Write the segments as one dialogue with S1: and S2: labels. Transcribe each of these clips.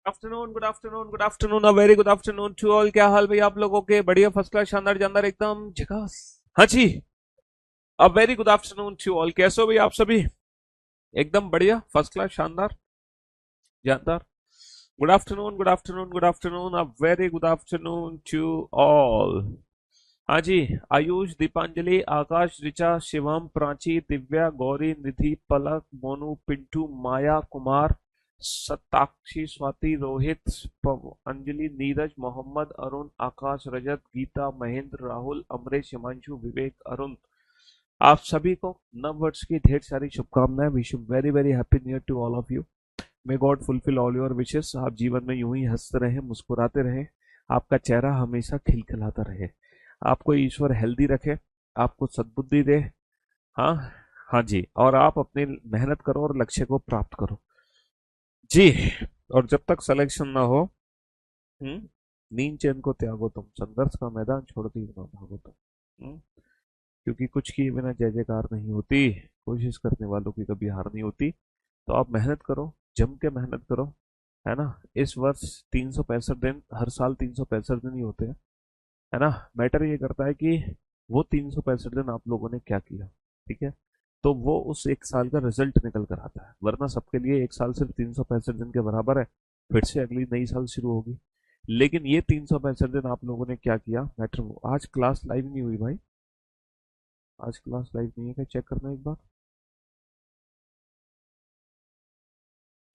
S1: Good afternoon, a very good afternoon to all. क्या हाल भाई आप लोगों के? बढ़िया, फर्स्ट क्लास, शानदार, जानदार, एकदम झकास। हाँ जी, a very good afternoon to all. कैसे हो भाई आप सभी? एकदम बढ़िया, फर्स्ट क्लास, शानदार, जानदार। Good afternoon, good afternoon, good afternoon, a very good afternoon to all. हाँ जी, आयुष, दीपांजलि, आकाश, ऋचा, शिवम, प्राची, दिव्या, गौरी, निधि, पलक, मोनू, पिंटू, माया, कुमार, सताक्षी, स्वाति, रोहित, अंजलि, नीरज, मोहम्मद, अरुण, आकाश, रजत, गीता, महेंद्र, राहुल, अमरेश, हिमांशु, विवेक, अरुण, आप सभी को नव वर्ष की ढेर सारी शुभकामनाएं। Wish you very very happy new year to all of you. May God fulfil all your wishes. आप जीवन में यूं ही हंसते रहें, मुस्कुराते रहें, आपका चेहरा हमेशा खिलखिलाता रहे, आपको ईश्वर हेल्दी रखे, आपको सद्बुद्धि दे। हाँ, हाँ जी, और आप अपनी मेहनत करो और लक्ष्य को प्राप्त करो जी। और जब तक सिलेक्शन ना हो, नींद चैन को त्यागो तुम, संघर्ष का मैदान छोड़ के ना भागो तुम। क्योंकि कुछ किए बिना जय जयकार नहीं होती, कोशिश करने वालों की कभी हार नहीं होती। तो आप मेहनत करो, जम के मेहनत करो, है ना। इस वर्ष 365 दिन, हर साल 365 दिन ही होते हैं, है ना। मैटर ये करता है कि वो 365 दिन आप लोगों ने क्या किया, ठीक है। तो वो उस एक साल का रिजल्ट निकल कर आता है, वरना सबके लिए एक साल सिर्फ 365 दिन के बराबर है। फिर से अगली नई साल शुरू होगी। लेकिन ये 365 दिन आप लोगों ने क्या किया, मैटर वो। आज क्लास लाइव नहीं हुई भाई, आज क्लास लाइव नहीं है क्या? चेक करना एक बार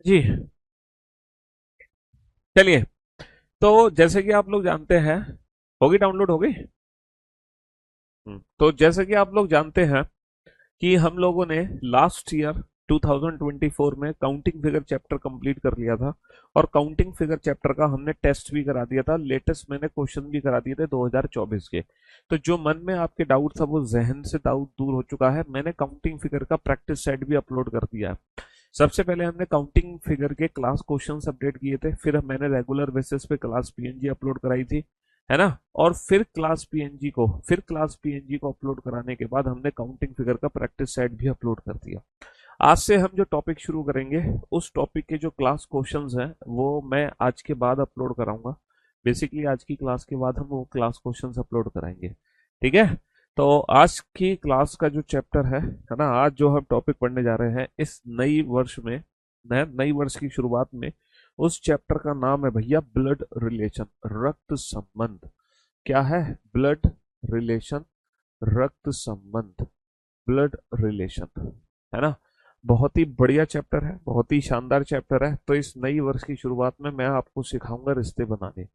S1: जी। चलिए, तो जैसे कि आप लोग जानते हैं, होगी डाउनलोड हो गई। तो जैसे कि आप लोग जानते हैं कि हम लोगों ने लास्ट ईयर 2024 में काउंटिंग फिगर चैप्टर कंप्लीट कर लिया था। और काउंटिंग फिगर चैप्टर का हमने टेस्ट भी करा दिया था, लेटेस्ट मैंने क्वेश्चन भी करा दिए थे 2024 के। तो जो मन में आपके डाउट था वो जहन से डाउट दूर हो चुका है। मैंने काउंटिंग फिगर का प्रैक्टिस सेट भी अपलोड कर दिया है। सबसे पहले हमने काउंटिंग फिगर के क्लास क्वेश्चंस अपडेट किए थे, फिर मैंने रेगुलर बेसिस पे क्लास पीएनजी अपलोड कराई थी, है ना। और फिर क्लास पीएनजी को अपलोड कराने के बाद हमने काउंटिंग फिगर का प्रैक्टिस सेट भी अपलोड कर दिया। आज से हम जो टॉपिक शुरू करेंगे, उस टॉपिक के जो क्लास क्वेश्चंस हैं वो मैं आज के बाद अपलोड कराऊंगा। बेसिकली आज की क्लास के बाद हम वो क्लास क्वेश्चंस अपलोड कराएंगे, ठीक है। तो आज की क्लास का जो चैप्टर है ना, आज जो हम टॉपिक पढ़ने जा रहे हैं इस नई वर्ष में, नई वर्ष की शुरुआत में, उस चैप्टर का नाम है भैया ब्लड रिलेशन, रक्त संबंध। क्या है? ब्लड रिलेशन, रक्त संबंध, ब्लड रिलेशन, है ना। बहुत ही बढ़िया चैप्टर है, बहुत ही शानदार चैप्टर है। तो इस नई वर्ष की शुरुआत में मैं आपको सिखाऊंगा रिश्ते बनाने।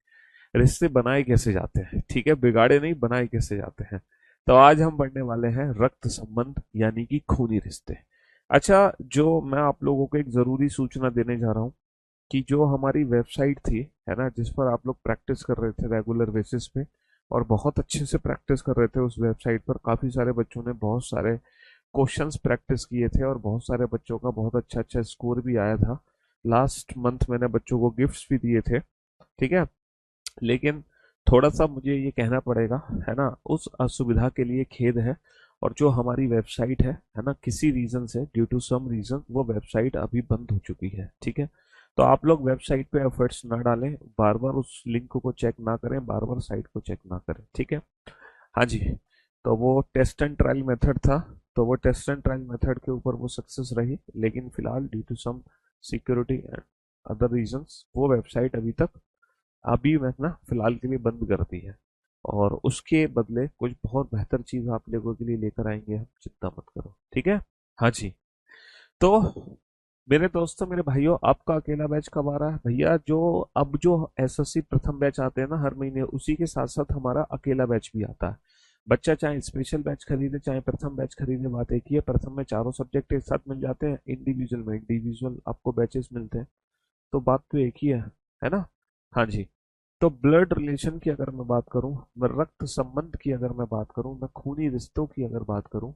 S1: रिश्ते बनाए कैसे जाते हैं, ठीक है, बिगाड़े नहीं, बनाए कैसे जाते हैं। तो आज हम पढ़ने वाले हैं रक्त संबंध, यानी कि खूनी रिश्ते। अच्छा, जो मैं आप लोगों को एक जरूरी सूचना देने जा रहा हूँ कि जो हमारी वेबसाइट थी, है ना, जिस पर आप लोग प्रैक्टिस कर रहे थे रेगुलर बेसिस पे, और बहुत अच्छे से प्रैक्टिस कर रहे थे, उस वेबसाइट पर काफ़ी सारे बच्चों ने बहुत सारे क्वेश्चंस प्रैक्टिस किए थे और बहुत सारे बच्चों का बहुत अच्छा अच्छा स्कोर भी आया था। लास्ट मंथ मैंने बच्चों को गिफ्ट्स भी दिए थे, ठीक है। लेकिन थोड़ा सा मुझे ये कहना पड़ेगा, है ना, उस असुविधा के लिए खेद है। और जो हमारी वेबसाइट है ना, किसी रीजन से, ड्यू टू सम रीजन, वो वेबसाइट अभी बंद हो चुकी है, ठीक है। तो आप लोग वेबसाइट पे एफर्ट्स ना डालें, बार बार उस लिंक को चेक ना करें, बार बार साइट को चेक ना करें, ठीक है। हाँ जी। तो वो टेस्ट एंड ट्रायल मेथड था, तो वो टेस्ट एंड ट्रायल मेथड के ऊपर वो सक्सेस रही, लेकिन फिलहाल due to some security and other reasons वो वेबसाइट अभी मैं ना फिलहाल के लिए बंद कर दी है। और उसके बदले कुछ बहुत बेहतर चीज आप लोगों के लिए लेकर आएंगे हम, चिंता मत करो, ठीक है। हाँ जी। तो मेरे दोस्तों, मेरे भाइयों, आपका अकेला बैच कब आ रहा है भैया? जो एसएससी प्रथम बैच आते हैं ना हर महीने, उसी के साथ साथ हमारा अकेला बैच भी आता है। बच्चा चाहे स्पेशल बैच खरीदे चाहे प्रथम बैच खरीदे, बात एक ही है। प्रथम में चारों सब्जेक्ट एक साथ मिल जाते हैं, इंडिविजुअल में इंडिविजुअल आपको बैचेस मिलते हैं। तो बात तो एक ही है ना। हाँ जी। तो ब्लड रिलेशन की अगर मैं बात करूं, मैं रक्त संबंध की अगर मैं बात करूं, मैं खूनी रिश्तों की अगर बात करूं,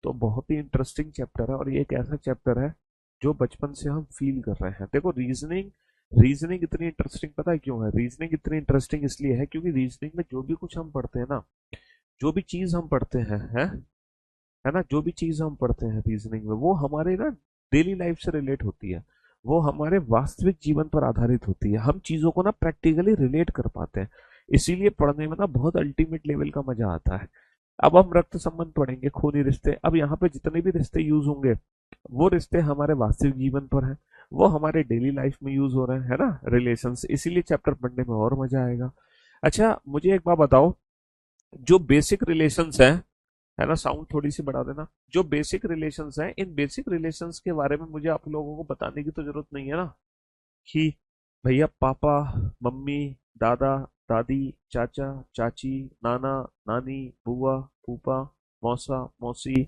S1: तो बहुत ही इंटरेस्टिंग चैप्टर है। और ये एक ऐसा चैप्टर है जो बचपन से हम फील कर रहे हैं। देखो, रीजनिंग रीजनिंग इतनी इंटरेस्टिंग पता है क्यों है? रीजनिंग इतनी इंटरेस्टिंग इसलिए है क्योंकि रीजनिंग में जो भी कुछ हम पढ़ते हैं ना, जो भी चीज हम पढ़ते हैं, है ना, जो भी चीज हम पढ़ते हैं रीजनिंग में, वो हमारे ना डेली लाइफ से रिलेट होती है। वो हमारे वास्तविक जीवन पर आधारित होती है। हम चीजों को ना प्रैक्टिकली रिलेट कर पाते हैं, इसीलिए पढ़ने में ना बहुत अल्टीमेट लेवल का मजा आता है। अब हम रक्त संबंध पढ़ेंगे, खूनी रिश्ते। अब यहाँ पे जितने भी रिश्ते यूज होंगे, वो रिश्ते हमारे वास्तविक जीवन पर हैं, वो हमारे डेली लाइफ में यूज हो रहे हैं, है ना, रिलेशंस। इसीलिए चैप्टर पढ़ने में और मजा आएगा। अच्छा मुझे एक बात बताओ, जो बेसिक रिलेशंस हैं, है ना, साउंड थोड़ी सी बढ़ा देना, जो बेसिक रिलेशंस हैं, इन बेसिक रिलेशंस के बारे में मुझे आप लोगों को बताने की तो जरूरत नहीं है ना, कि भैया पापा, मम्मी, दादा, दादी, चाचा, चाची, नाना, नानी, बुआ, फूफा, मौसा, मौसी,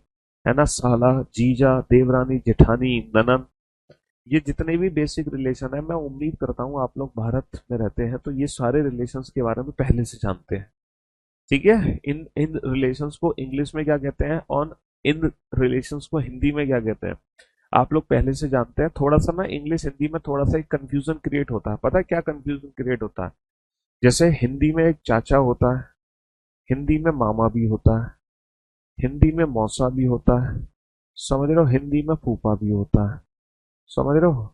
S1: है ना, साला, जीजा, देवरानी, जेठानी, ननन। ये जितने भी बेसिक रिलेशन है, मैं उम्मीद करता हूँ आप लोग भारत में रहते हैं तो ये सारे रिलेशंस के बारे में पहले से जानते हैं। ठीक है, इन इन रिलेशंस को इंग्लिश में क्या कहते हैं, और इन रिलेशंस को हिंदी में क्या कहते हैं, आप लोग पहले से जानते हैं। थोड़ा सा ना इंग्लिश हिंदी में थोड़ा सा एक कंफ्यूजन क्रिएट होता है। पता है क्या कंफ्यूजन क्रिएट होता है? जैसे हिंदी में एक चाचा होता है, हिंदी में मामा भी होता है, हिंदी में मौसा भी होता है, समझ रहे हो, हिंदी में फूफा भी होता है, समझ रहे हो।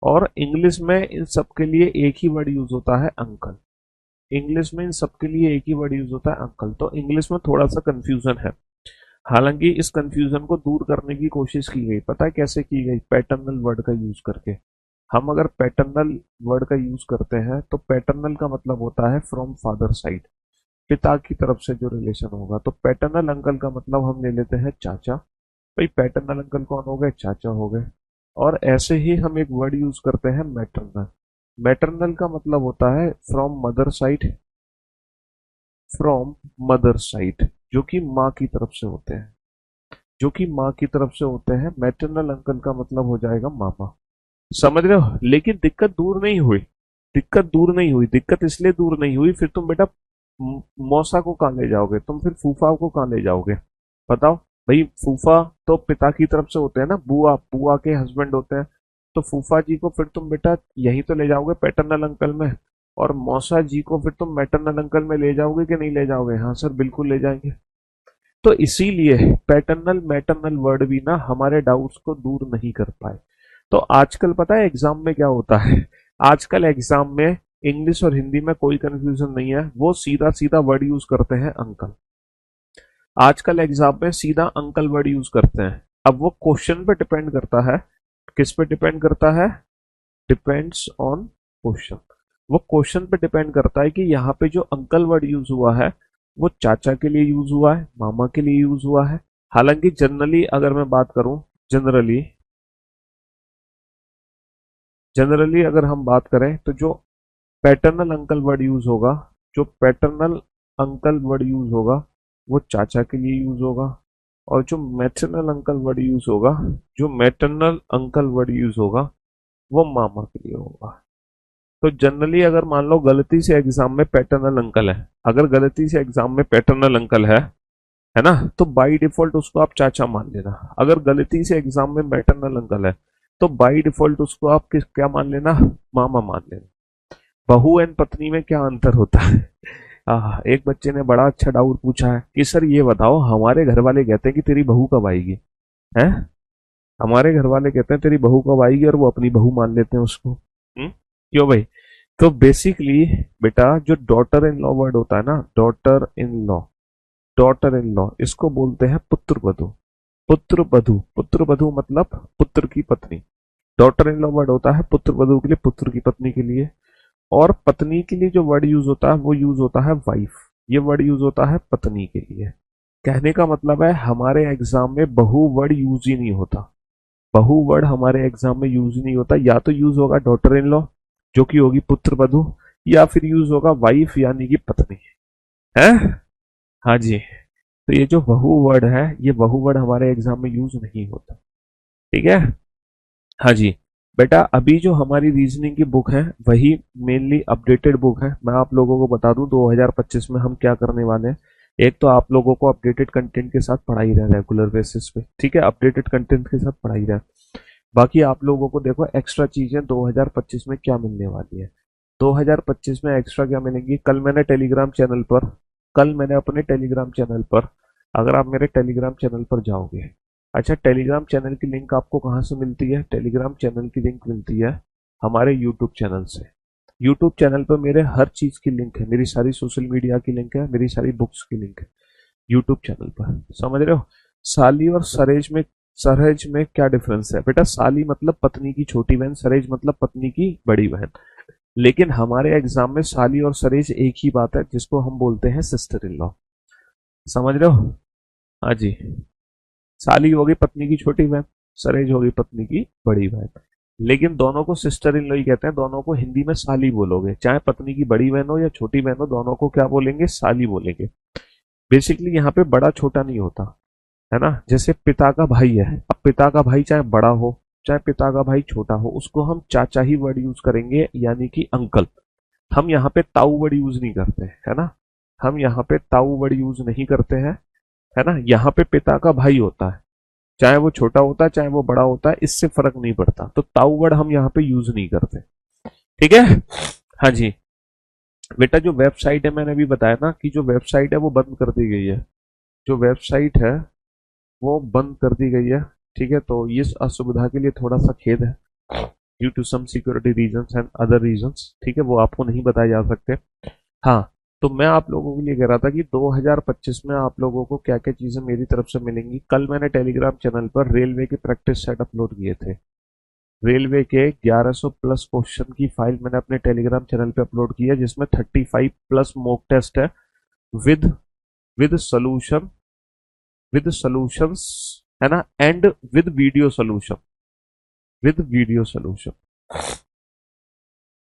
S1: और इंग्लिश में इन सब के लिए एक ही वर्ड यूज होता है, अंकल। इंग्लिश में इन सब के लिए एक ही वर्ड यूज होता है, अंकल। तो इंग्लिश में थोड़ा सा कंफ्यूजन है। हालांकि इस कंफ्यूजन को दूर करने की कोशिश की गई। पता है कैसे की गई? पैटर्नल वर्ड का यूज करके। हम अगर पैटर्नल वर्ड का यूज करते हैं तो पैटर्नल का मतलब होता है फ्रॉम फादर साइड, पिता की तरफ से जो रिलेशन होगा। तो पैटर्नल अंकल का मतलब हम ले लेते हैं चाचा। भाई पैटर्नल अंकल कौन हो गए? चाचा हो गए। और ऐसे ही हम एक वर्ड यूज करते हैं मैटरनल। मैटरनल का मतलब होता है from mother side, from mother side, जो कि माँ की तरफ से होते हैं, जो कि माँ की तरफ से होते हैं। मैटरनल अंकल का मतलब हो जाएगा मामा। समझ रहे हो? लेकिन दिक्कत दूर नहीं हुई, दिक्कत दूर नहीं हुई। दिक्कत इसलिए दूर नहीं हुई, फिर तुम बेटा मौसा को कहाँ ले जाओगे, तुम फिर फूफा को कहाँ ले जाओगे? बताओ। भाई फूफा तो पिता की तरफ से होते हैं ना, बुआ, बुआ के हस्बैंड होते हैं। तो फूफा जी को फिर तुम बेटा यही तो ले जाओगे पैटर्नल अंकल में, और मौसा जी को फिर तुम मैटरनल अंकल में ले जाओगे कि नहीं ले जाओगे? हाँ सर बिल्कुल ले जाएंगे। तो इसीलिए पैटर्नल मैटरनल वर्ड भी ना हमारे डाउट्स को दूर नहीं कर पाए। तो आजकल पता है एग्जाम में क्या होता है? आजकल एग्जाम में इंग्लिश और हिंदी में कोई कंफ्यूजन नहीं है, वो सीधा सीधा वर्ड यूज करते हैं, अंकल। आजकल एग्जाम में सीधा अंकल वर्ड यूज करते हैं। अब वो क्वेश्चन पे डिपेंड करता है। किस पे डिपेंड करता है? Depends on question. वो क्वेश्चन पे डिपेंड करता है कि यहाँ पे जो अंकल वर्ड यूज हुआ है वो चाचा के लिए यूज हुआ है, मामा के लिए यूज हुआ है। हालांकि जनरली अगर मैं बात करूं, जनरली जनरली अगर हम बात करें तो जो पैटर्नल अंकल वर्ड यूज होगा, जो पैटर्नल अंकल वर्ड यूज होगा वो चाचा के लिए यूज होगा। और जो मैटरनल अंकल वर्ड यूज होगा, जो मैटरनल अंकल वर्ड यूज होगा वो मामा के लिए होगा। तो जनरली अगर मान लो गलती से एग्जाम में पैटर्नल अंकल है, अगर गलती से एग्जाम में पैटर्नल अंकल है ना, तो बाय डिफॉल्ट उसको आप चाचा मान लेना। अगर गलती से एग्जाम में मैटरनल अंकल है तो बाय डिफॉल्ट उसको आप किस क्या मान लेना? मामा मान लेना। बहू एंड पत्नी में क्या अंतर होता है? एक बच्चे ने बड़ा अच्छा डाउट पूछा है कि सर ये बताओ, हमारे घर वाले कहते हैं कि तेरी बहू कब आएगी, है? हमारे घर वाले कहते हैं तेरी बहू कब आएगी, और वो अपनी बहू मान लेते हैं उसको। क्यों भाई? तो बेसिकली बेटा जो डॉटर इन लॉ वर्ड होता है ना, daughter in law, daughter in law इसको बोलते हैं पुत्र वधू। पुत्र वधू, पुत्र वधू मतलब पुत्र की पत्नी। डॉटर इन लॉ वर्ड होता है पुत्र वधू के लिए, पुत्र की पत्नी के लिए। और पत्नी के लिए जो वर्ड यूज होता है वो यूज होता है वाइफ। ये वर्ड यूज होता है पत्नी के लिए। कहने का मतलब है हमारे एग्जाम में बहु वर्ड यूज ही नहीं होता। बहु वर्ड हमारे एग्जाम में यूज नहीं होता। या तो यूज होगा डॉटर इन लॉ जो कि होगी पुत्र वधू, या फिर यूज होगा वाइफ यानी कि पत्नी, है। हाँ जी। तो ये जो बहु वर्ड है, ये बहु वर्ड हमारे एग्जाम में यूज नहीं होता। ठीक है। हाँ जी। बेटा अभी जो हमारी रीजनिंग की बुक है वही मेनली अपडेटेड बुक है। मैं आप लोगों को बता दूं 2025 में हम क्या करने वाले हैं। एक तो आप लोगों को अपडेटेड कंटेंट के साथ पढ़ाई रहा रेगुलर बेसिस पे, ठीक है, अपडेटेड कंटेंट के साथ पढ़ाई रहा। बाकी आप लोगों को देखो एक्स्ट्रा चीजें 2025 में क्या मिलने वाली है। 2025 में एक्स्ट्रा क्या मिलेंगी? कल मैंने अपने टेलीग्राम चैनल पर, अगर आप मेरे टेलीग्राम चैनल पर जाओगे, अच्छा, टेलीग्राम चैनल की लिंक आपको कहाँ से मिलती है? टेलीग्राम चैनल की लिंक मिलती है हमारे यूट्यूब चैनल से। यूट्यूब चैनल पर मेरे हर चीज की लिंक है, मेरी सारी सोशल मीडिया की लिंक है, मेरी सारी बुक्स की लिंक है यूट्यूब चैनल पर। समझ रहे हो? साली और सरहेज में क्या डिफरेंस है बेटा? साली मतलब पत्नी की छोटी बहन, सरहेज मतलब पत्नी की बड़ी बहन। लेकिन हमारे एग्जाम में साली और सरहेज एक ही बात है, जिसको हम बोलते हैं सिस्टर इन लॉ। समझ रहे हो? हाँ जी। साली होगी पत्नी की छोटी बहन, सरहेज होगी पत्नी की बड़ी बहन। लेकिन दोनों को सिस्टर इन लॉ ही कहते हैं, दोनों को हिंदी में साली बोलोगे, चाहे पत्नी की बड़ी बहन हो या छोटी बहन हो, दोनों को क्या बोलेंगे? साली बोलेंगे। बेसिकली यहाँ पे बड़ा छोटा नहीं होता, है ना? जैसे पिता का भाई है, अब पिता का भाई चाहे बड़ा हो चाहे पिता का भाई छोटा हो, उसको हम चाचा ही वर्ड यूज करेंगे, यानी कि अंकल। हम यहाँ पे ताऊ वर्ड यूज नहीं करते, है ना? हम यहाँ पे ताऊ वर्ड यूज नहीं करते हैं, है ना? यहाँ पे पिता का भाई होता है, चाहे वो छोटा होता है चाहे वो बड़ा होता है, इससे फर्क नहीं पड़ता, तो ताऊ वर्ड हम यहाँ पे यूज नहीं करते। ठीक है? हाँ जी। बेटा जो वेबसाइट है, मैंने अभी बताया ना कि जो वेबसाइट है वो बंद कर दी गई है। जो वेबसाइट है वो बंद कर दी गई है। ठीक है, तो इस असुविधा के लिए थोड़ा सा खेद है, due to some security reasons and other reasons. ठीक है, वो आपको नहीं बताए जा सकते। हाँ, तो मैं आप लोगों के लिए कह रहा था कि 2025 में आप लोगों को क्या क्या चीजें मेरी तरफ से मिलेंगी। कल मैंने टेलीग्राम चैनल पर रेलवे के प्रैक्टिस सेट अपलोड किए थे। रेलवे के 1100 प्लस क्वेश्चन की फाइल मैंने अपने टेलीग्राम चैनल पे अपलोड की है, जिसमें 35 प्लस मॉक टेस्ट है, with with solution, with solutions, है ना? And with video solution, with video solution.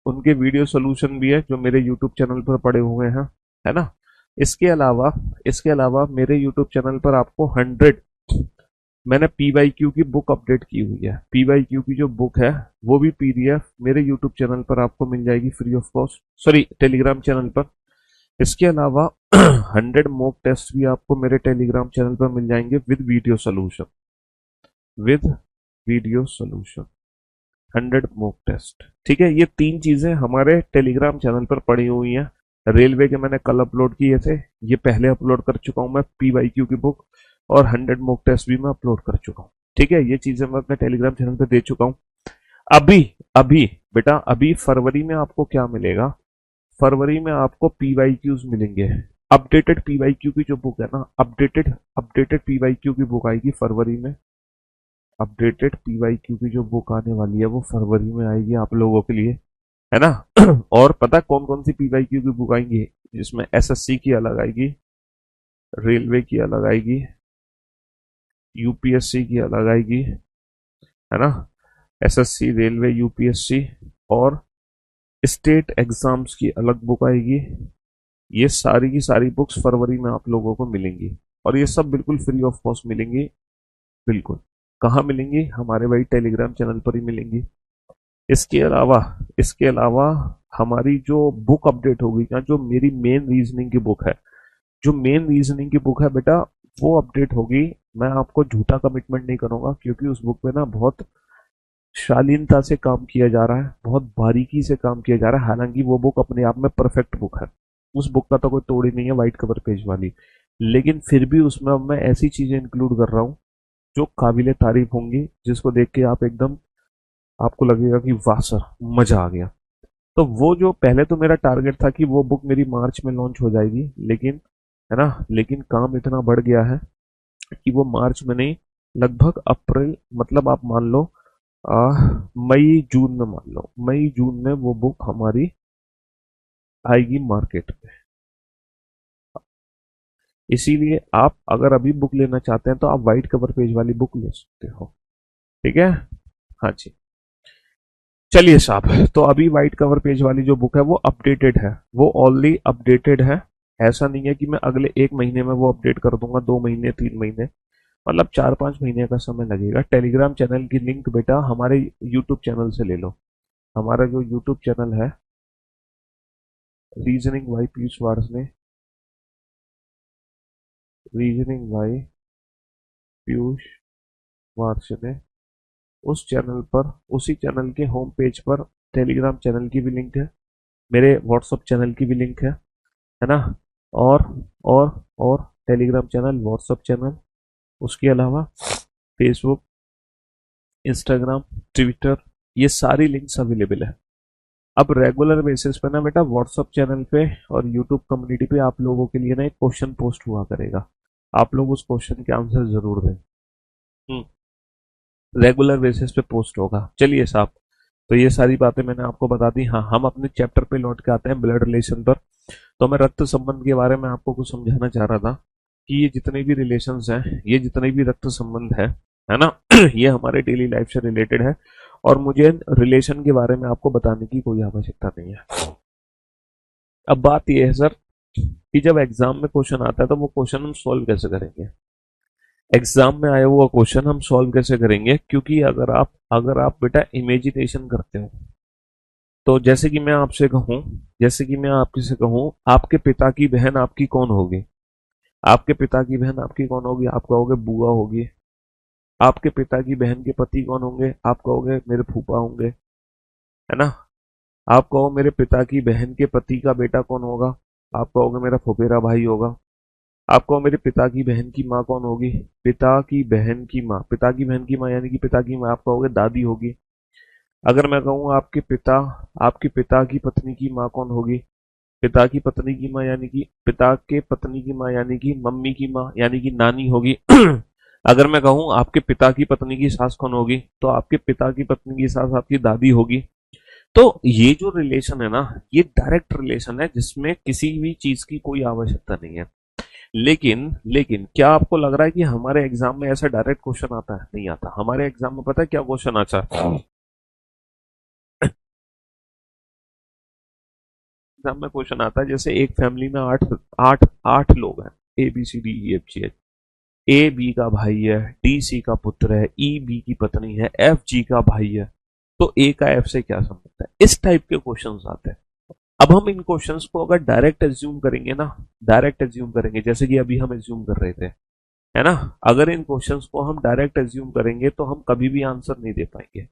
S1: उनके वीडियो सोल्यूशन भी है जो मेरे यूट्यूब चैनल पर पड़े हुए हैं, है ना? इसके अलावा मेरे यूट्यूब चैनल पर आपको 100, मैंने पीवाईक्यू की बुक अपडेट की हुई है। पीवाईक्यू की जो बुक है वो भी पीडीएफ मेरे यूट्यूब चैनल पर आपको मिल जाएगी free of cost, sorry Telegram channel पर। इसके अलावा 100 मॉक टेस्ट भी आपको मेरे टेलीग्राम चैनल पर मिल जाएंगे with video solution, with video solution, 100 mock test. ठीक है, ये तीन चीजें हमारे टेलीग्राम चैनल पर पड़ी हुई हैं। रेलवे के मैंने कल अपलोड किए थे, ये पहले अपलोड कर चुका हूं मैं पीवाईक्यू की बुक, और 100 मॉक टेस्ट भी मैं अपलोड कर चुका हूँ। ठीक है, ये चीजें मैं अपने टेलीग्राम चैनल पर दे चुका हूँ। अभी अभी बेटा अभी फरवरी में आपको क्या मिलेगा? फरवरी में आपको पीवाईक्यूज मिलेंगे। अपडेटेड पीवाईक्यू की जो बुक है ना, अपडेटेड अपडेटेड पीवाईक्यू की बुक आएगी फरवरी में। अपडेटेड पीवाईक्यू की जो बुक आने वाली है वो फरवरी में आएगी आप लोगों के लिए, है ना? और पता कौन कौन सी पीवाईक्यू की बुक आएंगी? जिसमें एसएससी की अलग आएगी, रेलवे की अलग आएगी, यूपीएससी की अलग आएगी, है ना? एसएससी, रेलवे, यूपीएससी और स्टेट एग्जाम्स की अलग बुक आएगी। ये सारी की सारी बुक्स फरवरी में आप लोगों को मिलेंगी, और ये सब बिल्कुल फ्री ऑफ कॉस्ट मिलेंगी। बिल्कुल। कहाँ मिलेंगी? हमारे भाई टेलीग्राम चैनल पर ही मिलेंगी। इसके अलावा हमारी जो बुक अपडेट होगी ना, जो मेरी मेन रीजनिंग की बुक है, जो मेन रीजनिंग की बुक है बेटा, वो अपडेट होगी। मैं आपको झूठा कमिटमेंट नहीं करूंगा, क्योंकि उस बुक पे ना बहुत शालीनता से काम किया जा रहा है, बहुत बारीकी से काम किया जा रहा है। हालांकि वो बुक अपने आप में परफेक्ट बुक है, उस बुक का तो कोई तोड़ ही नहीं है, वाइट कवर पेज वाली। लेकिन फिर भी उसमें अब मैं ऐसी चीजें इंक्लूड कर रहा हूँ जो काबिले तारीफ होंगी, जिसको देख के आप एकदम, आपको लगेगा कि वाह सर, मजा आ गया। तो वो जो पहले तो मेरा टारगेट था कि वो बुक मेरी मार्च में लॉन्च हो जाएगी, लेकिन, है ना, लेकिन काम इतना बढ़ गया है कि वो मार्च में नहीं, लगभग अप्रैल, मतलब आप मान लो मई जून में, मान लो मई जून में वो बुक हमारी आएगी मार्केट में। इसीलिए आप अगर अभी बुक लेना चाहते हैं तो आप व्हाइट कवर पेज वाली बुक ले सकते हो। ठीक है? हाँ जी। चलिए साहब, तो अभी व्हाइट कवर पेज वाली जो बुक है वो अपडेटेड है, वो ऑलरेडी अपडेटेड है। ऐसा नहीं है कि मैं अगले 1 महीने में वो अपडेट कर दूंगा, 2 महीने, 3 महीने, मतलब 4-5 महीने का समय लगेगा। टेलीग्राम चैनल की लिंक बेटा हमारे यूट्यूब चैनल से ले लो। हमारा जो यूट्यूब चैनल है, reasoning by Piyush Varshney, reasoning by Piyush Varshney, उस चैनल पर, उसी चैनल के होम पेज पर टेलीग्राम चैनल की भी लिंक है, मेरे व्हाट्सअप चैनल की भी लिंक है ना? और और टेलीग्राम चैनल, व्हाट्सअप चैनल, उसके अलावा फेसबुक, इंस्टाग्राम, ट्विटर, ये सारी लिंक्स अवेलेबल है। अब रेगुलर बेसिस पे ना बेटा व्हाट्सअप चैनल पे और यूट्यूब कम्युनिटी पे आप लोगों के लिए ना एक क्वेश्चन पोस्ट हुआ करेगा, आप लोग उस क्वेश्चन के आंसर जरूर दें। रेगुलर बेसिस पे पोस्ट होगा। चलिए साहब, तो ये सारी बातें मैंने आपको बता दी। हाँ, हम अपने चैप्टर पे लौट के आते हैं, ब्लड रिलेशन पर। तो मैं रक्त संबंध के बारे में आपको कुछ समझाना चाह रहा था कि ये जितने भी रिलेशंस हैं, ये जितने भी रक्त संबंध है ना, ये हमारे डेली लाइफ से रिलेटेड है और मुझे रिलेशन के बारे में आपको बताने की कोई आवश्यकता नहीं है। अब बात ये है सर कि जब एग्जाम में क्वेश्चन आता है तो वो क्वेश्चन हम सॉल्व कैसे करेंगे। एग्जाम में आया हुआ क्वेश्चन हम सॉल्व कैसे करेंगे, क्योंकि अगर आप बेटा इमेजिनेशन करते हो, तो जैसे कि मैं आपसे कहूं आपके पिता की बहन आपकी कौन होगी, आपके पिता की बहन आपकी कौन होगी, आप कहोगे बुआ होगी। आपके पिता की बहन के पति कौन होंगे, आप कहोगे मेरे फूफा होंगे, है ना। आप कहो मेरे पिता की बहन के पति का बेटा कौन होगा, आप कहोगे मेरा फुफेरा भाई होगा। आप कहो मेरे पिता की बहन की माँ कौन होगी, पिता की बहन की माँ, पिता की बहन की माँ यानी कि पिता की माँ आप कहोगे दादी होगी। अगर मैं कहूँ आपके पिता की पत्नी की माँ कौन होगी, पिता की पत्नी की माँ यानी कि पिता के पत्नी की माँ यानी कि मम्मी की माँ यानी कि नानी होगी। अगर मैं कहूँ आपके पिता की पत्नी की सास कौन होगी, तो आपके पिता की पत्नी की सास आपकी दादी होगी। तो ये जो रिलेशन है ना, ये डायरेक्ट रिलेशन है जिसमें किसी भी चीज की कोई आवश्यकता नहीं है। लेकिन क्या आपको लग रहा है कि हमारे एग्जाम में ऐसा डायरेक्ट क्वेश्चन आता है? नहीं आता। हमारे एग्जाम में पता है क्या क्वेश्चन आता है? एग्जाम में क्वेश्चन आता है जैसे एक फैमिली में आठ आठ आठ लोग हैं, ABCDEFGH। ए बी का भाई है, डी सी का पुत्र है, ई बी की पत्नी है, एफ जी का भाई है। तो ए का एफ से क्या संबंध है? इस टाइप के क्वेश्चंस आते हैं। अब हम इन क्वेश्चंस को अगर डायरेक्ट एज्यूम करेंगे ना, डायरेक्ट एज्यूम करेंगे जैसे कि अभी हम एज्यूम कर रहे थे, है ना। अगर इन क्वेश्चंस को हम डायरेक्ट एज्यूम करेंगे तो हम कभी भी आंसर नहीं दे पाएंगे।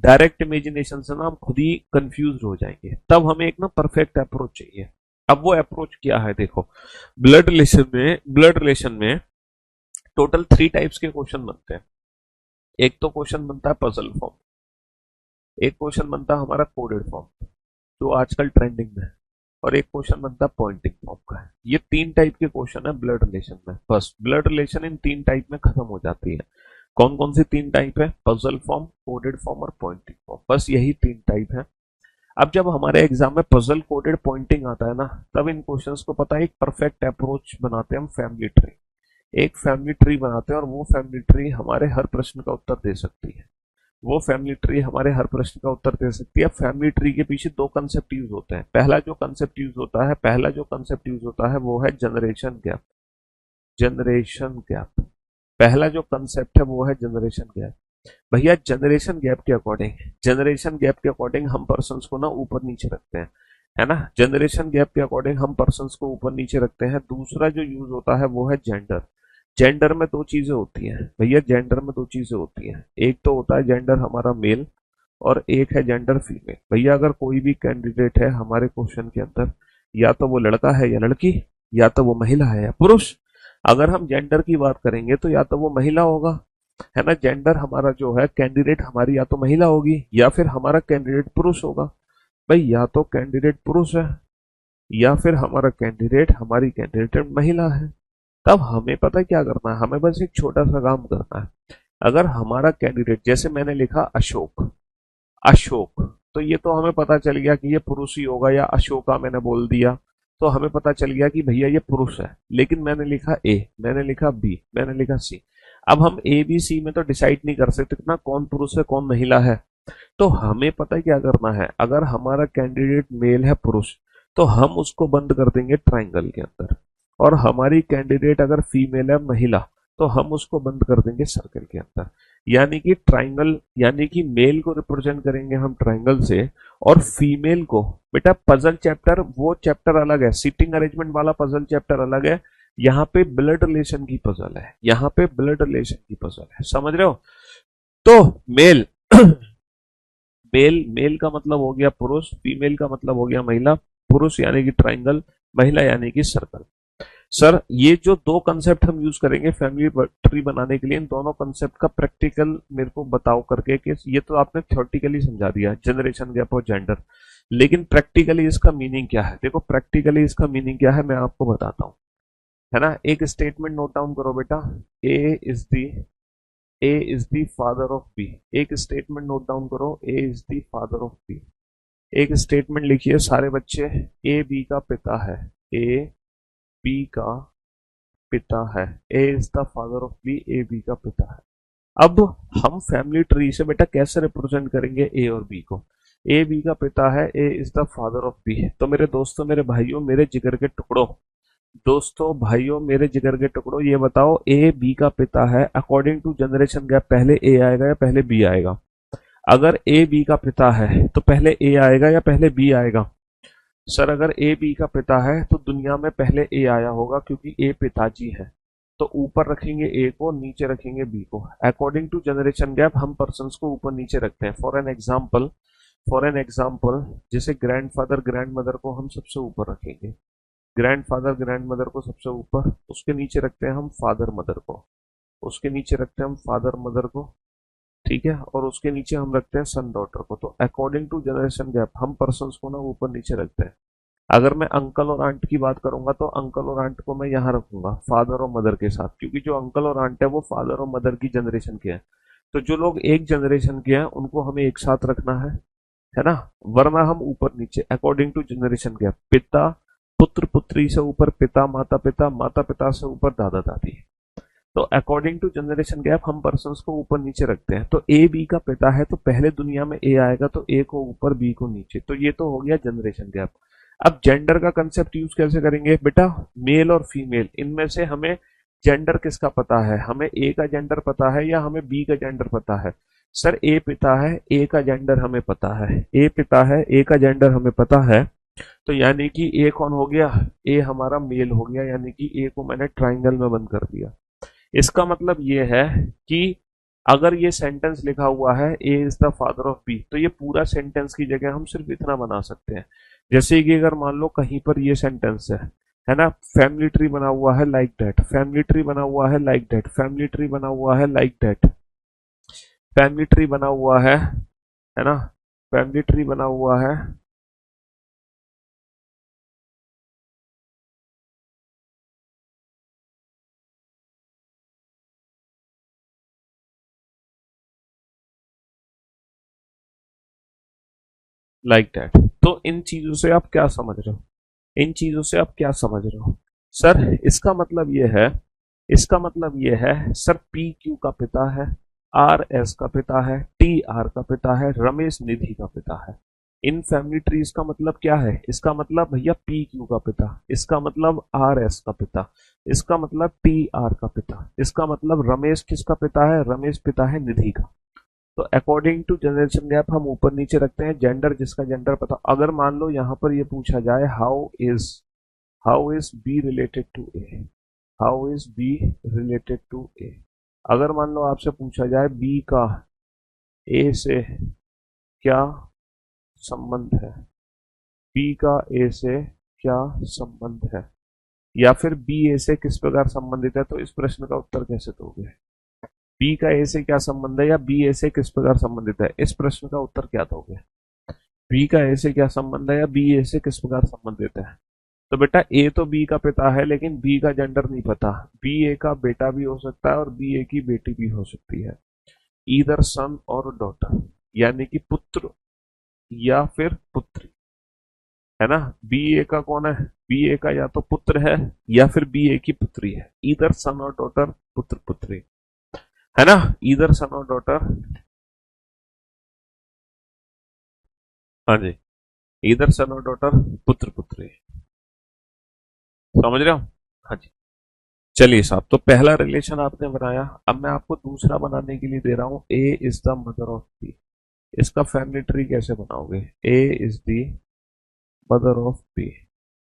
S1: डायरेक्ट इमेजिनेशन से ना हम खुद ही कंफ्यूज हो जाएंगे। तब हमें एक ना परफेक्ट अप्रोच चाहिए। अब वो अप्रोच क्या है? देखो, ब्लड रिलेशन में टोटल 3 टाइप्स के क्वेश्चन बनते हैं। एक तो क्वेश्चन बनता है पजल फॉर्म, एक क्वेश्चन बनता है हमारा कोडेड फॉर्म जो आजकल ट्रेंडिंग में है, और एक क्वेश्चन बनता है पॉइंटिंग फॉर्म का है। ये 3 टाइप के क्वेश्चन है ब्लड रिलेशन में। बस ब्लड रिलेशन इन 3 टाइप में खत्म हो जाती है। कौन कौन सी 3 टाइप है? पजल फॉर्म, कोडेड फॉर्म और पॉइंटिंग फॉर्म। बस यही 3 टाइप है। अब जब हमारे एग्जाम में पजल, कोडेड, पॉइंटिंग आता है ना, तब इन क्वेश्चंस को पता है एक परफेक्ट अप्रोच बनाते हैं हम, फैमिली ट्री। एक फैमिली ट्री बनाते हैं और वो फैमिली ट्री हमारे हर प्रश्न का उत्तर दे सकती है। वो फैमिली ट्री हमारे हर प्रश्न का उत्तर दे सकती है। फैमिली ट्री के पीछे 2 कंसेप्ट यूज होते हैं। पहला जो कंसेप्ट यूज होता है वो है जनरेशन गैप। जनरेशन गैप, पहला जो कंसेप्ट है वो है जनरेशन गैप। भैया जनरेशन गैप के अकॉर्डिंग हम पर्सन्स को ना ऊपर नीचे रखते हैं, है ना। जनरेशन गैप के अकॉर्डिंग हम पर्सन्स को ऊपर नीचे रखते हैं। दूसरा जो यूज होता है वो है जेंडर। जेंडर में 2 चीजें होती हैं भैया, जेंडर में 2 चीजें होती हैं। एक तो होता है जेंडर हमारा मेल और एक है जेंडर फीमेल। भैया अगर कोई भी कैंडिडेट है हमारे क्वेश्चन के अंदर, या तो वो लड़का है या लड़की, या तो वो महिला है या पुरुष। अगर हम जेंडर की बात करेंगे तो या तो वो महिला होगा, है ना। जेंडर हमारा जो है, कैंडिडेट हमारी या तो महिला होगी या फिर हमारा कैंडिडेट पुरुष होगा। भाई या तो कैंडिडेट पुरुष है या फिर हमारी कैंडिडेट महिला है। तब हमें पता है क्या करना है? हमें बस एक छोटा सा काम करना है। अगर हमारा कैंडिडेट, जैसे मैंने लिखा अशोक, अशोक, तो ये तो हमें पता चल गया कि ये पुरुष ही होगा, या अशोका मैंने बोल दिया तो हमें पता चल गया कि भैया ये पुरुष है। लेकिन मैंने लिखा ए, मैंने लिखा बी, मैंने लिखा सी। अब हम ABC में तो डिसाइड नहीं कर सकते ना कौन पुरुष है कौन महिला है। तो हमें पता है क्या करना है? अगर हमारा कैंडिडेट मेल है पुरुष, तो हम उसको बंद कर देंगे ट्राइंगल के अंदर, और हमारी कैंडिडेट अगर फीमेल है महिला, तो हम उसको बंद कर देंगे सर्कल के अंदर। यानी कि ट्राइंगल, यानी कि मेल को रिप्रेजेंट करेंगे हम ट्राइंगल से, और फीमेल को बेटा पजल चैप्टर, वो चैप्टर अलग है, सीटिंग अरेंजमेंट वाला पजल चैप्टर अलग है। यहाँ पे ब्लड रिलेशन की पजल है, यहाँ पे ब्लड रिलेशन की पजल है, समझ रहे हो। तो मेल मेल मेल का मतलब हो गया पुरुष, फीमेल का मतलब हो गया महिला। पुरुष यानी कि ट्राइंगल, महिला यानी कि सर्कल। सर ये जो दो कंसेप्ट हम यूज करेंगे फैमिली ट्री बनाने के लिए, इन दोनों कंसेप्ट का प्रैक्टिकल मेरे को बताओ करके, कि ये तो आपने थ्योरेटिकली समझा दिया, जनरेशन गैप और जेंडर, लेकिन प्रैक्टिकली इसका मीनिंग क्या है? देखो प्रैक्टिकली इसका मीनिंग क्या है मैं आपको बताता हूँ, है ना। एक स्टेटमेंट नोट डाउन करो बेटा, A is the A is the father of B. एक स्टेटमेंट नोट डाउन करो, A is the father of B. एक स्टेटमेंट लिखिए सारे बच्चे, ए बी का पिता है, ए बी का पिता है, A is the father of B, A B का पिता है। अब हम फैमिली ट्री से बेटा कैसे रिप्रेजेंट करेंगे ए और बी को? ए बी का पिता है, A is the father of B. तो मेरे दोस्तों, मेरे भाइयों, मेरे जिगर के टुकड़ों, दोस्तों भाइयों मेरे जिगर के टुकड़ों, ये बताओ ए बी का पिता है, अकॉर्डिंग टू जनरेशन गैप पहले ए आएगा या पहले बी आएगा? अगर ए बी का पिता है तो पहले ए आएगा या पहले बी आएगा? सर अगर ए बी का पिता है तो दुनिया में पहले ए आया होगा, क्योंकि ए पिताजी है। तो ऊपर रखेंगे ए को, नीचे रखेंगे बी को। अकॉर्डिंग टू जनरेशन गैप हम पर्सन्स को ऊपर नीचे रखते हैं। फॉर एन एग्जाम्पल जैसे ग्रैंडफादर ग्रैंड मदर को हम सबसे ऊपर रखेंगे, ग्रैंडफादर ग्रैंड मदर को सबसे ऊपर, उसके नीचे रखते हैं हम फादर मदर को, उसके नीचे रखते हैं हम फादर मदर को, ठीक है, और उसके नीचे हम रखते हैं सन डॉटर को। तो अकॉर्डिंग टू जनरेशन गैप हम पर्सन्स को ना ऊपर नीचे रखते हैं। अगर मैं अंकल और आंट की बात करूंगा तो अंकल और आंट को मैं यहाँ रखूंगा फादर और मदर के साथ, क्योंकि जो अंकल और आंट है वो फादर और मदर की जनरेशन के हैं। तो जो लोग एक जनरेशन के हैं उनको हमें एक साथ रखना है ना, वरना हम ऊपर नीचे अकॉर्डिंग टू जनरेशन गैप। पिता पुत्र पुत्री से ऊपर पिता माता पिता, माता पिता से ऊपर दादा दादी। तो अकॉर्डिंग टू जनरेशन गैप हम पर्सन्स को ऊपर नीचे रखते हैं। तो ए बी का पिता है तो पहले दुनिया में ए आएगा, तो ए को ऊपर बी को नीचे। तो ये तो हो गया जनरेशन गैप। अब जेंडर का कंसेप्ट यूज कैसे करेंगे बेटा? मेल और फीमेल, इनमें से हमें जेंडर किसका पता है? हमें ए का जेंडर पता है या हमें बी का जेंडर पता है? सर ए पिता है, ए का जेंडर हमें पता है, ए पिता है, ए का जेंडर हमें पता है। तो यानी कि ए कौन हो गया? ए हमारा मेल हो गया, यानी कि ए को मैंने ट्राइंगल में बंद कर दिया। इसका मतलब ये है कि अगर ये सेंटेंस लिखा हुआ है A is the father of B, तो ये पूरा सेंटेंस की जगह हम सिर्फ इतना बना सकते हैं। जैसे कि अगर मान लो कहीं पर ये सेंटेंस है ना, फैमिली ट्री बना हुआ है लाइक दैट, फैमिली ट्री बना हुआ है लाइक दैट, फैमिली ट्री बना हुआ है लाइक दैट, फैमिली ट्री बना हुआ है ना, फैमिली ट्री बना हुआ है लाइक दैट। तो इन चीजों से आप क्या समझ रहे हो? इन चीजों से आप क्या समझ रहे हो? सर इसका मतलब ये है सर, पी क्यू का पिता है, आर एस का पिता है, टी आर का पिता है, रमेश निधि का पिता है। इन फैमिली ट्रीज का मतलब क्या है? इसका मतलब भैया पी क्यू का पिता, इसका मतलब आर एस का पिता, इसका मतलब टी आर का पिता, इसका मतलब रमेश किसका पिता है? रमेश पिता है निधि का। तो अकॉर्डिंग टू जनरेशन गैप हम ऊपर नीचे रखते हैं जेंडर, जिसका जेंडर पता। अगर मान लो यहाँ पर ये पूछा जाए how is B related to A, how is B related to A, अगर मान लो आपसे पूछा जाए बी का ए से क्या संबंध है, बी का ए से क्या संबंध है, या फिर बी ए से किस प्रकार संबंधित है, तो इस प्रश्न का उत्तर कैसे दोगे? बी का ए से क्या संबंध है या बी ए से किस प्रकार संबंधित है, इस प्रश्न का उत्तर क्या दोगे? बी का ए से क्या संबंध है या बी ए से किस प्रकार संबंधित है? तो बेटा ए तो बी का पिता है, लेकिन बी का जेंडर नहीं पता। बी ए का बेटा भी हो सकता है और बी ए की बेटी भी हो सकती है, ईदर सन और डॉटर, यानी कि पुत्र या फिर पुत्री, है ना। बी ए का कौन है? बी ए का या तो पुत्र है या फिर बी ए की पुत्री है, ईदर सन और डॉटर, पुत्र पुत्री, है ना, ईदर सन और डॉटर। हाँ जी, ईदर सन और डॉटर, पुत्र पुत्री, समझ रहे हो? हाँ जी। चलिए साहब, तो पहला रिलेशन आपने बनाया, अब मैं आपको दूसरा बनाने के लिए दे रहा हूं, A is the mother of B. इसका फैमिली ट्री कैसे बनाओगे? A is the mother of B,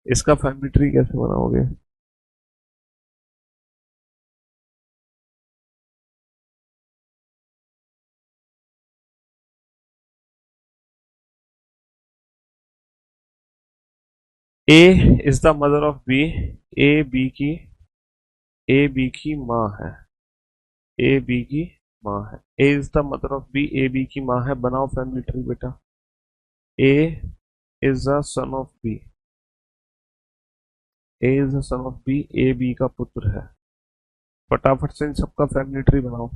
S1: इसका फैमिली ट्री कैसे बनाओगे? A is the mother of B A B की ए बी की माँ है, ए बी की माँ है। A is the mother of B, A B की माँ है। बनाओ फैमिली ट्री बेटा। A is the son of B, A is the son of B, A B का पुत्र है। फटाफट से इन सबका फैमिली ट्री बनाओ।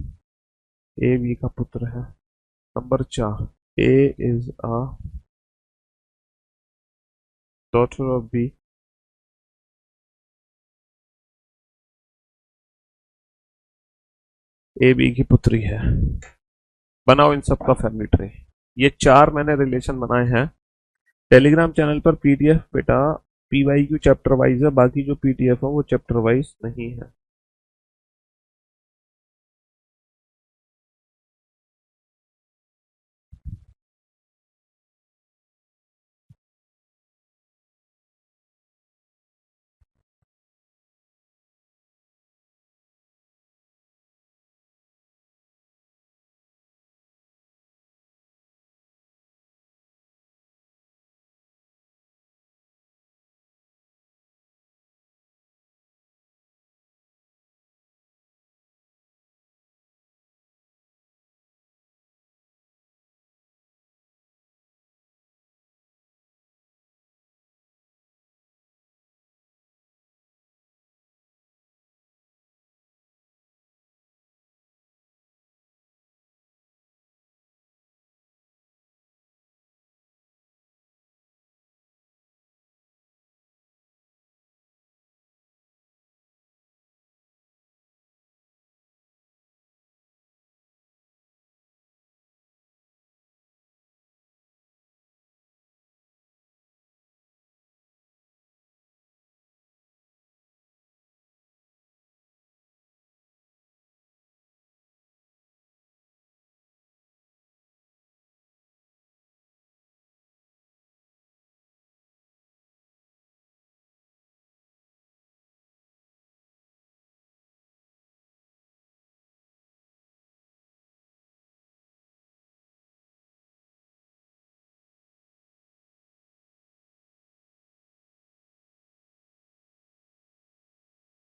S1: ए बी का पुत्र है। Number 4, A is a daughter of B, A B की पुत्री है। बनाओ इन सबका फैमिली ट्री। ये 4 मैंने रिलेशन बनाए हैं। टेलीग्राम चैनल पर पीडीएफ बेटा पीवाईक्यू चैप्टर वाइज है, बाकी जो पीडीएफ है वो चैप्टर वाइज नहीं है।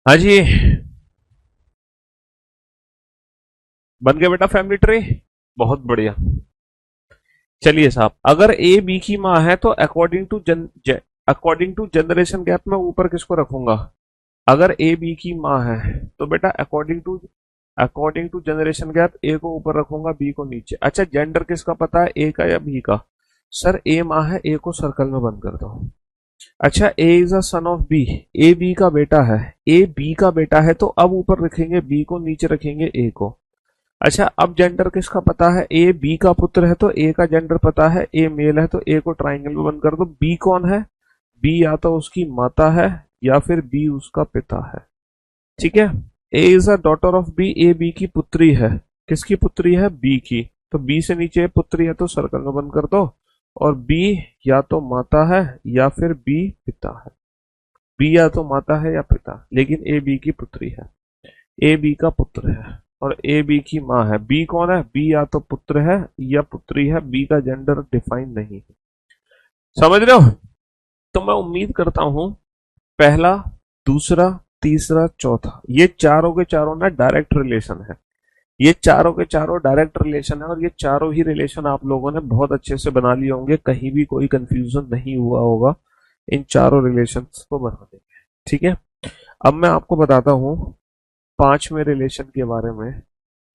S1: हाँ जी, बन गया बेटा फैमिली ट्री। बहुत बढ़िया। चलिए साहब, अगर ए बी की माँ है तो अकॉर्डिंग टू जनरेशन गैप में ऊपर किसको रखूंगा? अगर ए बी की माँ है तो बेटा अकॉर्डिंग टू जनरेशन गैप ए को ऊपर रखूंगा, बी को नीचे। अच्छा, जेंडर किसका पता है, ए का या बी का? सर ए माँ है, ए को सर्कल में बंद कर दो। अच्छा, A is a son of B, A B का बेटा है, ए बी का बेटा है तो अब ऊपर रखेंगे बी को, नीचे रखेंगे ए को। अच्छा, अब जेंडर किसका पता है, ए बी का पुत्र है तो ए का जेंडर पता है, ए मेल है तो ए को ट्राइंगल में बंद कर दो। बी कौन है? बी या तो उसकी माता है या फिर बी उसका पिता है। ठीक है। A is a daughter of B, A B की पुत्री है। किसकी पुत्री है? बी की। तो बी से नीचे पुत्री है तो सर्कल में बंद कर दो। और बी या तो माता है या फिर बी पिता है। बी या तो माता है या पिता, लेकिन ए बी की पुत्री है, ए बी का पुत्र है और ए बी की माँ है। बी कौन है? बी या तो पुत्र है या पुत्री है, बी का जेंडर डिफाइन नहीं है। समझ रहे हो? तो मैं उम्मीद करता हूं पहला, दूसरा, तीसरा, चौथा, ये चारों के चारों ना डायरेक्ट रिलेशन है। ये चारों के चारों डायरेक्ट रिलेशन है और ये चारों ही रिलेशन आप लोगों ने बहुत अच्छे से बना लिए होंगे, कहीं भी कोई कंफ्यूजन नहीं हुआ होगा इन चारों रिलेशंस को बनाने में। ठीक है। अब मैं आपको बताता हूँ पांचवें रिलेशन के बारे में।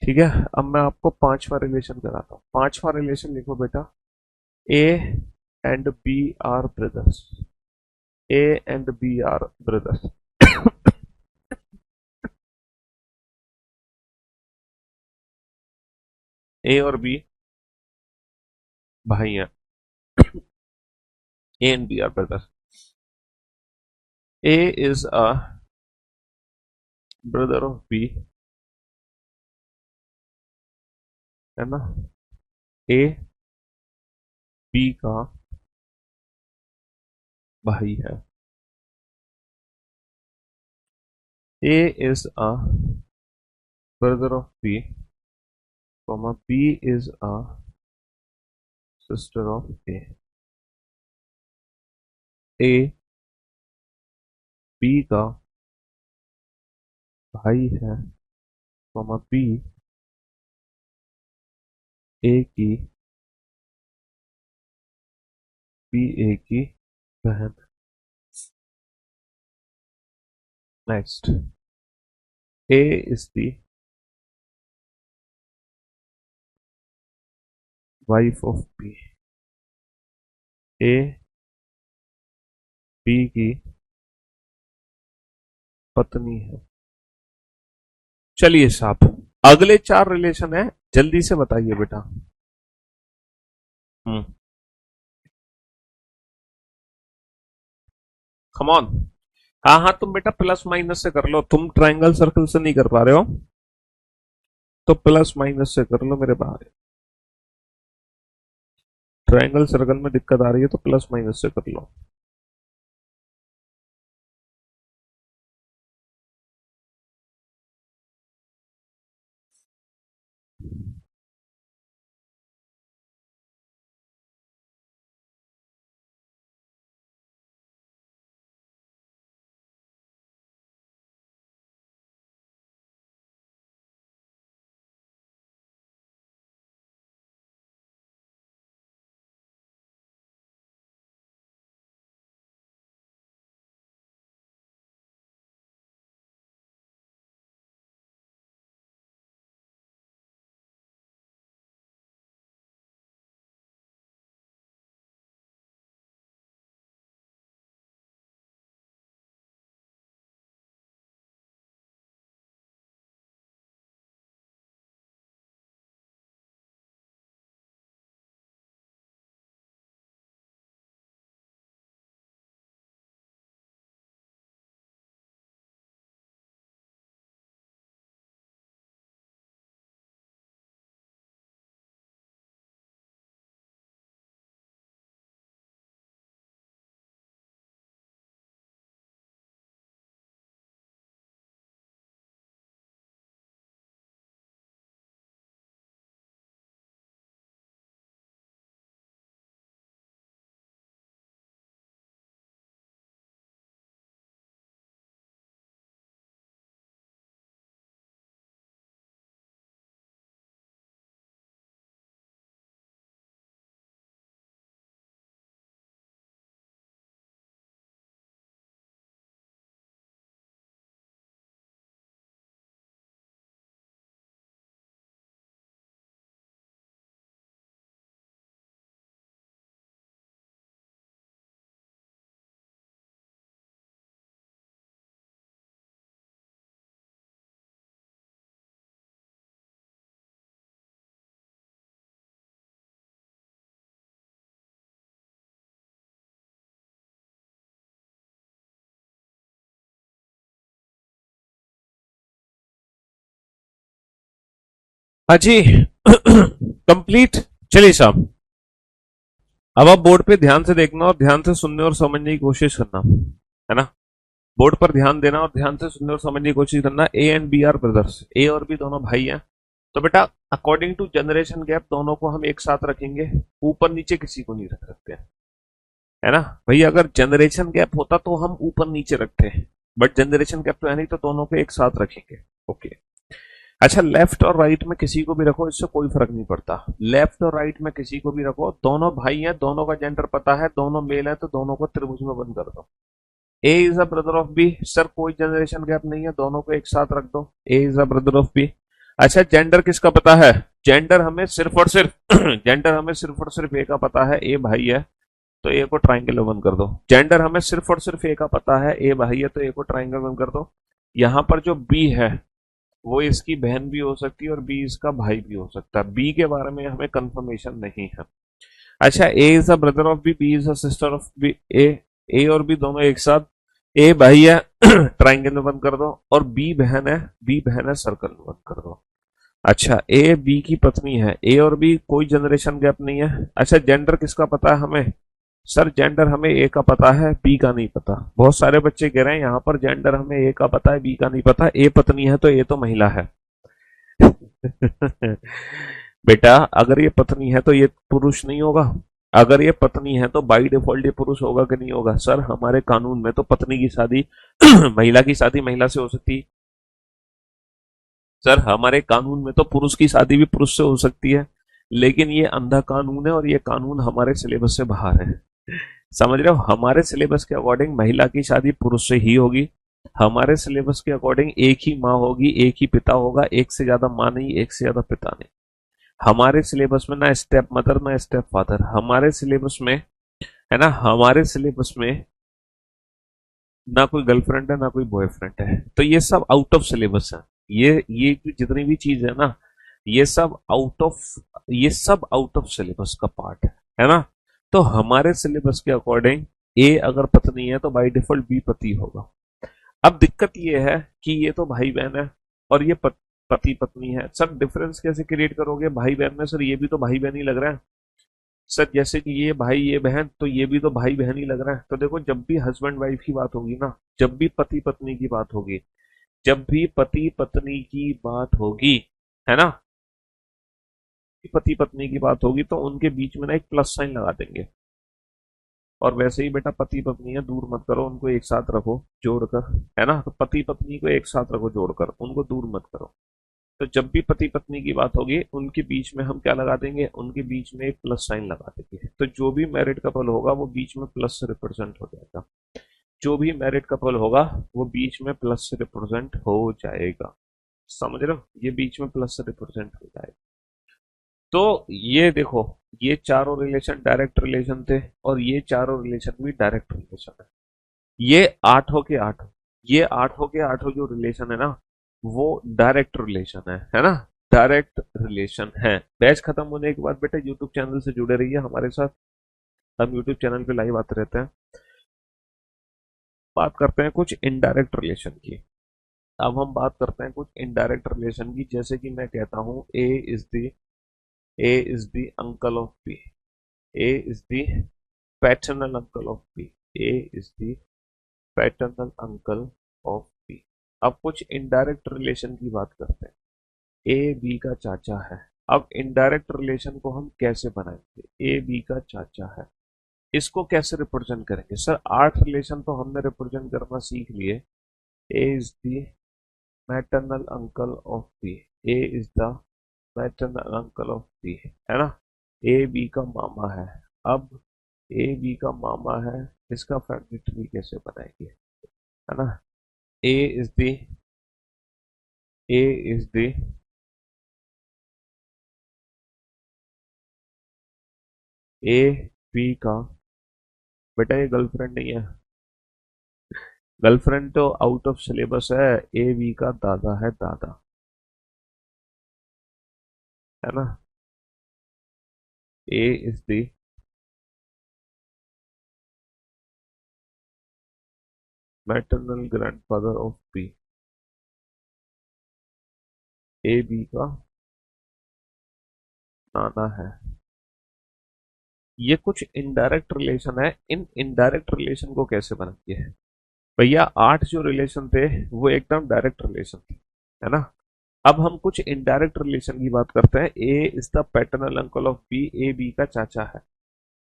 S1: ठीक है। अब मैं आपको पांचवा रिलेशन कराता हूँ। पांचवा रिलेशन लिखो बेटा। A and B are brothers, A and B are brothers. A और बी भाई हैं, A and B are brothers. A is a brother of B, है ना? ए बी का भाई है। A is a brother of B, comma B is a sister of A. A B का भाई है, कॉमा बी ए की, B A की बहन। Next, A is the wife of B, A B की पत्नी है। चलिए साहब, अगले चार रिलेशन है, जल्दी से बताइए बेटा। हम्म, कम ऑन। हाँ हाँ, तुम बेटा प्लस माइनस से कर लो, तुम ट्रायंगल सर्कल से नहीं कर पा रहे हो, तो प्लस माइनस से कर लो मेरे भाई। ट्रायंगल सर्कल में दिक्कत आ रही है तो प्लस माइनस से कर लो। हाँ जी। कंप्लीट। चलिए साहब, अब आप बोर्ड पे ध्यान से देखना और ध्यान से सुनने और समझने की कोशिश करना, है ना। बोर्ड पर ध्यान देना और ध्यान से सुनने और समझने की कोशिश करना। A and B are brothers, A और बी दोनों भाई हैं। तो बेटा अकॉर्डिंग टू जनरेशन गैप दोनों को हम एक साथ रखेंगे, ऊपर नीचे किसी को नहीं रख सकते, है ना। भाई अगर जनरेशन गैप होता तो हम ऊपर नीचे रखते, बट जनरेशन गैप तो है नहीं, तो दोनों को एक साथ रखेंगे। ओके। अच्छा, लेफ्ट और राइट में किसी को भी रखो, इससे कोई फर्क नहीं पड़ता। लेफ्ट और राइट में किसी को भी रखो, दोनों भाई हैं, दोनों का जेंडर पता है, दोनों मेल है, तो दोनों को त्रिभुज में बंद कर दो। A is a brother of B, sir कोई जनरेशन गैप नहीं है, दोनों को एक साथ रख दो। A is a brother of B. अच्छा, जेंडर किसका पता है? जेंडर हमें सिर्फ और सिर्फ जेंडर हमें सिर्फ और सिर्फ ए का पता है, ए भाई है, तो ए को ट्राइंगल में बंद कर दो। जेंडर हमें सिर्फ और सिर्फ ए का पता है, ए भाई है, तो ए को ट्राइंगल में बंद कर दो। यहाँ पर जो बी है वो इसकी बहन भी हो सकती है और बी इसका भाई भी हो सकता है, बी के बारे में हमें कंफर्मेशन नहीं है। अच्छा, A is a brother of B, B is a sister of B. A और बी दोनों एक साथ, ए भाई है ट्राइंगल में बंद कर दो, और बी बहन है, बी बहन है, सर्कल में बंद कर दो। अच्छा, ए बी की पत्नी है, ए और बी कोई जनरेशन गैप नहीं है। अच्छा, जेंडर किसका पता है हमें? सर जेंडर हमें ए का पता है, बी का नहीं पता। बहुत सारे बच्चे कह रहे हैं यहाँ पर जेंडर हमें ए का पता है, बी का नहीं पता। ए पत्नी है तो ए तो महिला है। बेटा अगर ये पत्नी है तो ये पुरुष नहीं होगा? अगर ये पत्नी है तो बाई डिफॉल्ट ये पुरुष होगा कि नहीं होगा? सर हमारे कानून में तो पत्नी की शादी महिला की शादी महिला से हो सकती है। सर हमारे कानून में तो पुरुष की शादी भी पुरुष से हो सकती है, लेकिन ये अंधा कानून है और ये कानून हमारे सिलेबस से बाहर है। समझ रहे हो, हमारे सिलेबस के अकॉर्डिंग महिला की शादी पुरुष से ही होगी। हमारे सिलेबस के अकॉर्डिंग एक ही माँ होगी, एक ही पिता होगा, एक से ज्यादा माँ नहीं, एक से ज्यादा पिता नहीं। हमारे सिलेबस में ना स्टेप मदर ना स्टेप फादर, हमारे सिलेबस में, है ना, हमारे सिलेबस में ना कोई गर्लफ्रेंड है ना कोई बॉयफ्रेंड है, तो ये सब आउट ऑफ सिलेबस है। ये जितनी भी चीज है ना, ये सब आउट ऑफ, ये सब आउट ऑफ सिलेबस का पार्ट है ना। तो हमारे सिलेबस के अकॉर्डिंग ए अगर पत्नी है तो बाय डिफॉल्ट बी पति होगा। अब दिक्कत ये है कि ये तो भाई बहन है और ये पति पत्नी है। सर डिफरेंस कैसे क्रिएट करोगे भाई बहन में? सर ये भी तो भाई बहन ही लग रहा है। सर जैसे कि ये भाई ये बहन, तो ये भी तो भाई बहन ही लग रहा है। तो देखो, जब भी हस्बैंड वाइफ की बात होगी ना, जब भी पति पत्नी की बात होगी, जब भी पति पत्नी की बात होगी, है ना, पति पत्नी की बात होगी तो उनके बीच में ना एक प्लस साइन लगा देंगे। और वैसे ही बेटा पति पत्नी है, दूर मत करो उनको, एक साथ रखो जोड़कर, है ना। तो पति पत्नी को एक साथ रखो जोड़कर, उनको दूर मत करो। तो जब भी पति पत्नी की बात होगी उनके बीच में हम क्या लगा देंगे? उनके बीच में एक प्लस साइन लगा देंगे। तो जो भी मैरिड कपल होगा वो बीच में प्लस से रिप्रेजेंट हो जाएगा। जो भी मैरिड कपल होगा वो बीच में प्लस से रिप्रेजेंट हो जाएगा। समझ रहे हो, ये बीच में प्लस से रिप्रेजेंट हो जाएगा। तो ये देखो, ये चारों रिलेशन डायरेक्ट रिलेशन थे और ये चारों रिलेशन भी डायरेक्ट रिलेशन है। ये आठों के आठों, ये आठों के आठों जो रिलेशन है ना, वो डायरेक्ट रिलेशन है ना, डायरेक्ट रिलेशन है। बैच खत्म होने के बाद बेटा यूट्यूब चैनल से जुड़े रहिए हमारे साथ, हम यूट्यूब चैनल पे लाइव आते रहते हैं। बात करते हैं कुछ इनडायरेक्ट रिलेशन की। अब हम बात करते हैं कुछ इनडायरेक्ट रिलेशन की, जैसे कि मैं कहता हूं A is the uncle of B, A is the paternal uncle of B, A is the paternal uncle of B. अब कुछ इनडायरेक्ट रिलेशन की बात करते हैं। ए बी का चाचा है। अब इनडायरेक्ट रिलेशन को हम कैसे बनाएंगे? ए बी का चाचा है, इसको कैसे रिप्रेजेंट करेंगे? सर 8 रिलेशन तो हमने रिप्रेजेंट करना सीख लिए। A is the maternal uncle of B, A is the maternal uncle of B, है ना। ए बी का मामा है। अब ए बी का मामा है, इसका फैमिली ट्री कैसे बनाएंगे, है ना। A is the A is the A B का, बेटा ये गर्लफ्रेंड नहीं है, गर्लफ्रेंड तो आउट ऑफ सिलेबस है। ए बी का दादा है, दादा, है ना। A is the maternal grandfather of B, A B का नाना है। ये कुछ इनडायरेक्ट रिलेशन है। इन इनडायरेक्ट रिलेशन को कैसे बनाएंगे? भैया 8 जो रिलेशन थे वो एकदम डायरेक्ट रिलेशन थे, है ना। अब हम कुछ इनडायरेक्ट रिलेशन की बात करते हैं। A is the paternal uncle of B, A B का चाचा है।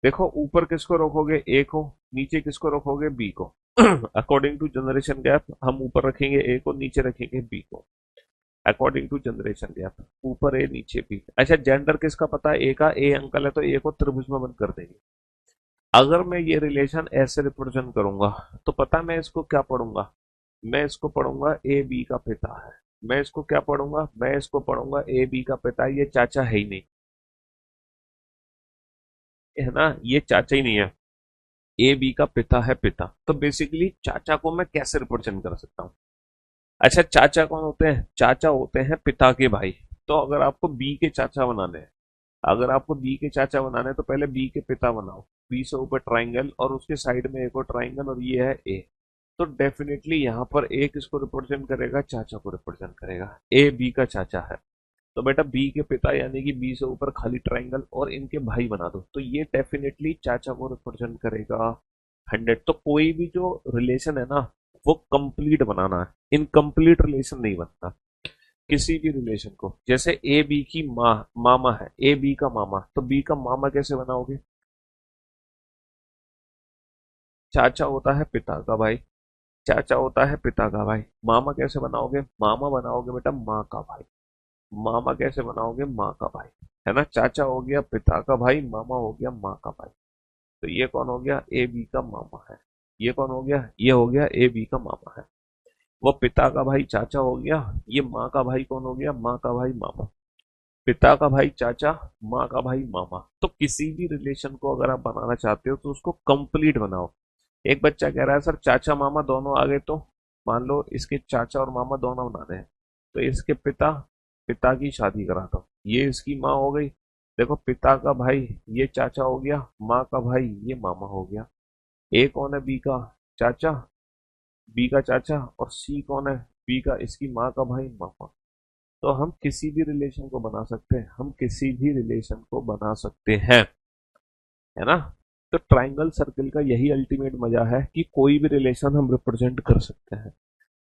S1: देखो, ऊपर किसको रखोगे? ए को। नीचे किसको रखोगे? बी को। अकॉर्डिंग टू जनरेशन गैप हम ऊपर रखेंगे ए को, नीचे रखेंगे बी को। अकॉर्डिंग टू जनरेशन गैप, ऊपर ए नीचे बी। अच्छा, जेंडर किसका पता है? ए का। ए अंकल है तो ए को त्रिभुज में बंद कर देंगे। अगर मैं ये रिलेशन ऐसे रिप्रेजेंट करूंगा तो पता मैं इसको क्या पढ़ूंगा? मैं इसको पढ़ूंगा ए बी का पिता है। मैं इसको क्या पढ़ूंगा? मैं इसको पढ़ूंगा ए बी का पिता। ये चाचा है ही नहीं, है ना, ये चाचा ही नहीं है। ए बी का पिता है, पिता। तो बेसिकली चाचा को मैं कैसे रिप्रेजेंट कर सकता हूँ? अच्छा, चाचा कौन होते हैं? चाचा होते हैं पिता के भाई। तो अगर आपको बी के चाचा बनाने हैं, अगर आपको बी के चाचा बनाने हैं तो पहले बी के पिता बनाओ। बी से ऊपर ट्राइंगल और उसके साइड में एक और ट्राइंगल, और ये है ए। तो डेफिनेटली यहाँ पर ए किसको रिप्रेजेंट करेगा? चाचा को रिप्रेजेंट करेगा। ए बी का चाचा है तो बेटा बी के पिता यानी कि बी से ऊपर खाली ट्राइंगल और इनके भाई बना दो, तो ये डेफिनेटली चाचा को रिप्रेजेंट करेगा 100। तो कोई भी जो रिलेशन है ना, वो कंप्लीट बनाना है, इनकम्प्लीट रिलेशन नहीं बनता। किसी भी रिलेशन को, जैसे ए बी की माँ मामा है, ए बी का मामा, तो बी का मामा कैसे बनाओगे? चाचा होता है पिता का भाई, चाचा होता है पिता का भाई। मामा कैसे बनाओगे? मामा बनाओगे बेटा माँ का भाई। मामा कैसे बनाओगे? माँ का भाई। है ना? चाचा हो गया पिता का भाई, मामा हो गया माँ का भाई। तो ये कौन हो गया? ए बी का मामा है। ये कौन हो गया? ये हो गया ए बी का मामा है। वो पिता का भाई चाचा हो गया। ये माँ का भाई कौन हो गया? माँ का भाई मामा। पिता का भाई चाचा, माँ का भाई मामा। तो किसी भी रिलेशन को अगर आप बनाना चाहते हो तो उसको कंप्लीट बनाओ। एक बच्चा कह रहा है सर चाचा मामा दोनों आ गए, तो मान लो इसके चाचा और मामा दोनों बनाने हैं, तो इसके पिता, पिता की शादी करा दो, ये इसकी माँ हो गई। देखो पिता का भाई ये चाचा हो गया, माँ का भाई ये मामा हो गया। ए कौन है? बी का चाचा, बी का चाचा, और सी कौन है? बी का, इसकी माँ का भाई मामा। तो हम किसी भी रिलेशन को बना सकते हैं, हम किसी भी रिलेशन को बना सकते हैं, है ना? तो ट्राइंगल सर्कल का यही अल्टीमेट मजा है कि कोई भी रिलेशन हम रिप्रेजेंट कर सकते हैं।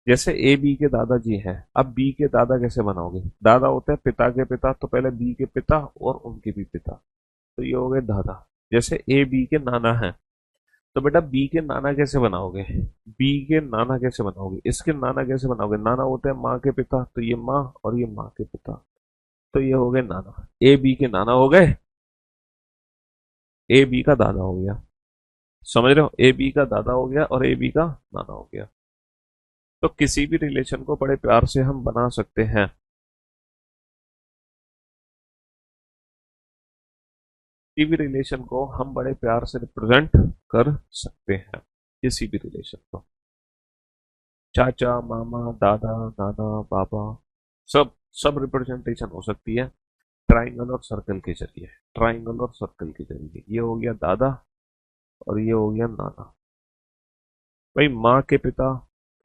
S1: जैसे ए बी के दादाजी हैं, अब बी के दादा कैसे बनाओगे? दादा होते हैं पिता के पिता, तो पहले बी के पिता और उनके भी पिता, तो ये हो गए दादा। जैसे ए बी के नाना हैं, तो बेटा बी के नाना कैसे बनाओगे? बी के नाना कैसे बनाओगे? इसके नाना कैसे बनाओगे? नाना होते हैं माँ के पिता, तो ये माँ और ये माँ के पिता, तो ये हो गए नाना। ए बी के नाना हो गए, ए बी का दादा हो गया। समझ रहे हो? ए बी का दादा हो गया और ए बी का नाना हो गया। तो किसी भी रिलेशन को बड़े प्यार से हम बना सकते हैं। किसी भी रिलेशन को हम बड़े प्यार से रिप्रेजेंट कर सकते हैं, किसी भी रिलेशन को। चाचा, मामा, दादा, नाना, पापा, सब सब रिप्रेजेंटेशन हो सकती है ट्राइंगल और सर्कल के जरिए। ट्राइंगल और सर्कल के जरिए ये हो गया दादा और ये हो गया नाना। भाई माँ के पिता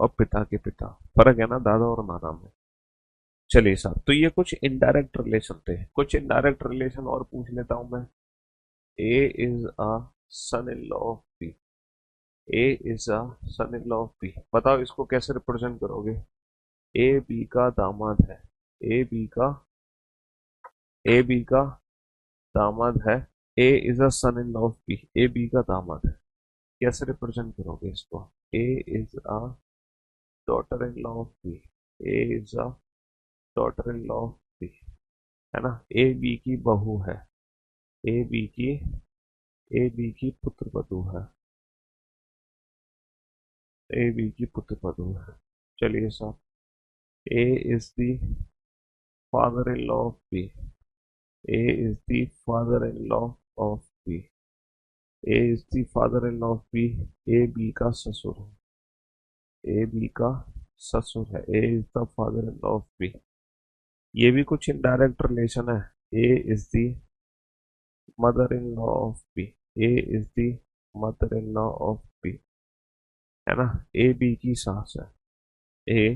S1: और पिता के पिता, फर्क है ना दादा और नाना में। चलिए साहब, तो ये कुछ इनडायरेक्ट रिलेशन थे। कुछ इनडायरेक्ट रिलेशन और पूछ लेता हूं मैं। A is a son in law of B. A is a son in law of B, बताओ इसको कैसे रिप्रेजेंट करोगे? ए बी का दामाद है। ए बी का, ए बी का दामाद है। A is a son in law of B, A B का दामाद है। कैसे रिप्रेजेंट करोगे इसको? A is a daughter in law of B. A is a daughter in law of B, है ना? ए बी की बहू है। ए बी की, ए बी की पुत्र वधू है। ए बी की पुत्र वधू है। चलिए साहब, A is the father in law of B. A is the father in law of B. A is the father in law of B. A B का ससुर है। ए बी का ससुर है। A is the father in law of B. ये भी कुछ indirect relation है। A is the mother in law of B. A is the mother in law of B, है ना? ए बी की सास है। ए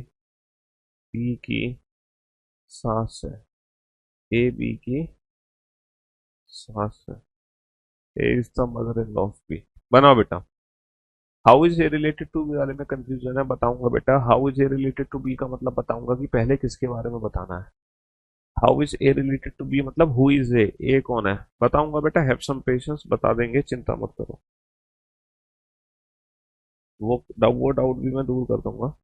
S1: बी की सास है। ए बी की सास है। A is the mother in law of B. बनाओ बेटा। How is A related to B वाले में कंफ्यूजन है, बताऊंगा बेटा। How is A related to B का मतलब बताऊंगा कि पहले किसके बारे में बताना है। How is A related to B मतलब हु इज ए कौन है, बताऊंगा बेटा। हैव सम पेशेंस, बता देंगे, चिंता मत करो। वो डाउट भी मैं दूर कर दूंगा।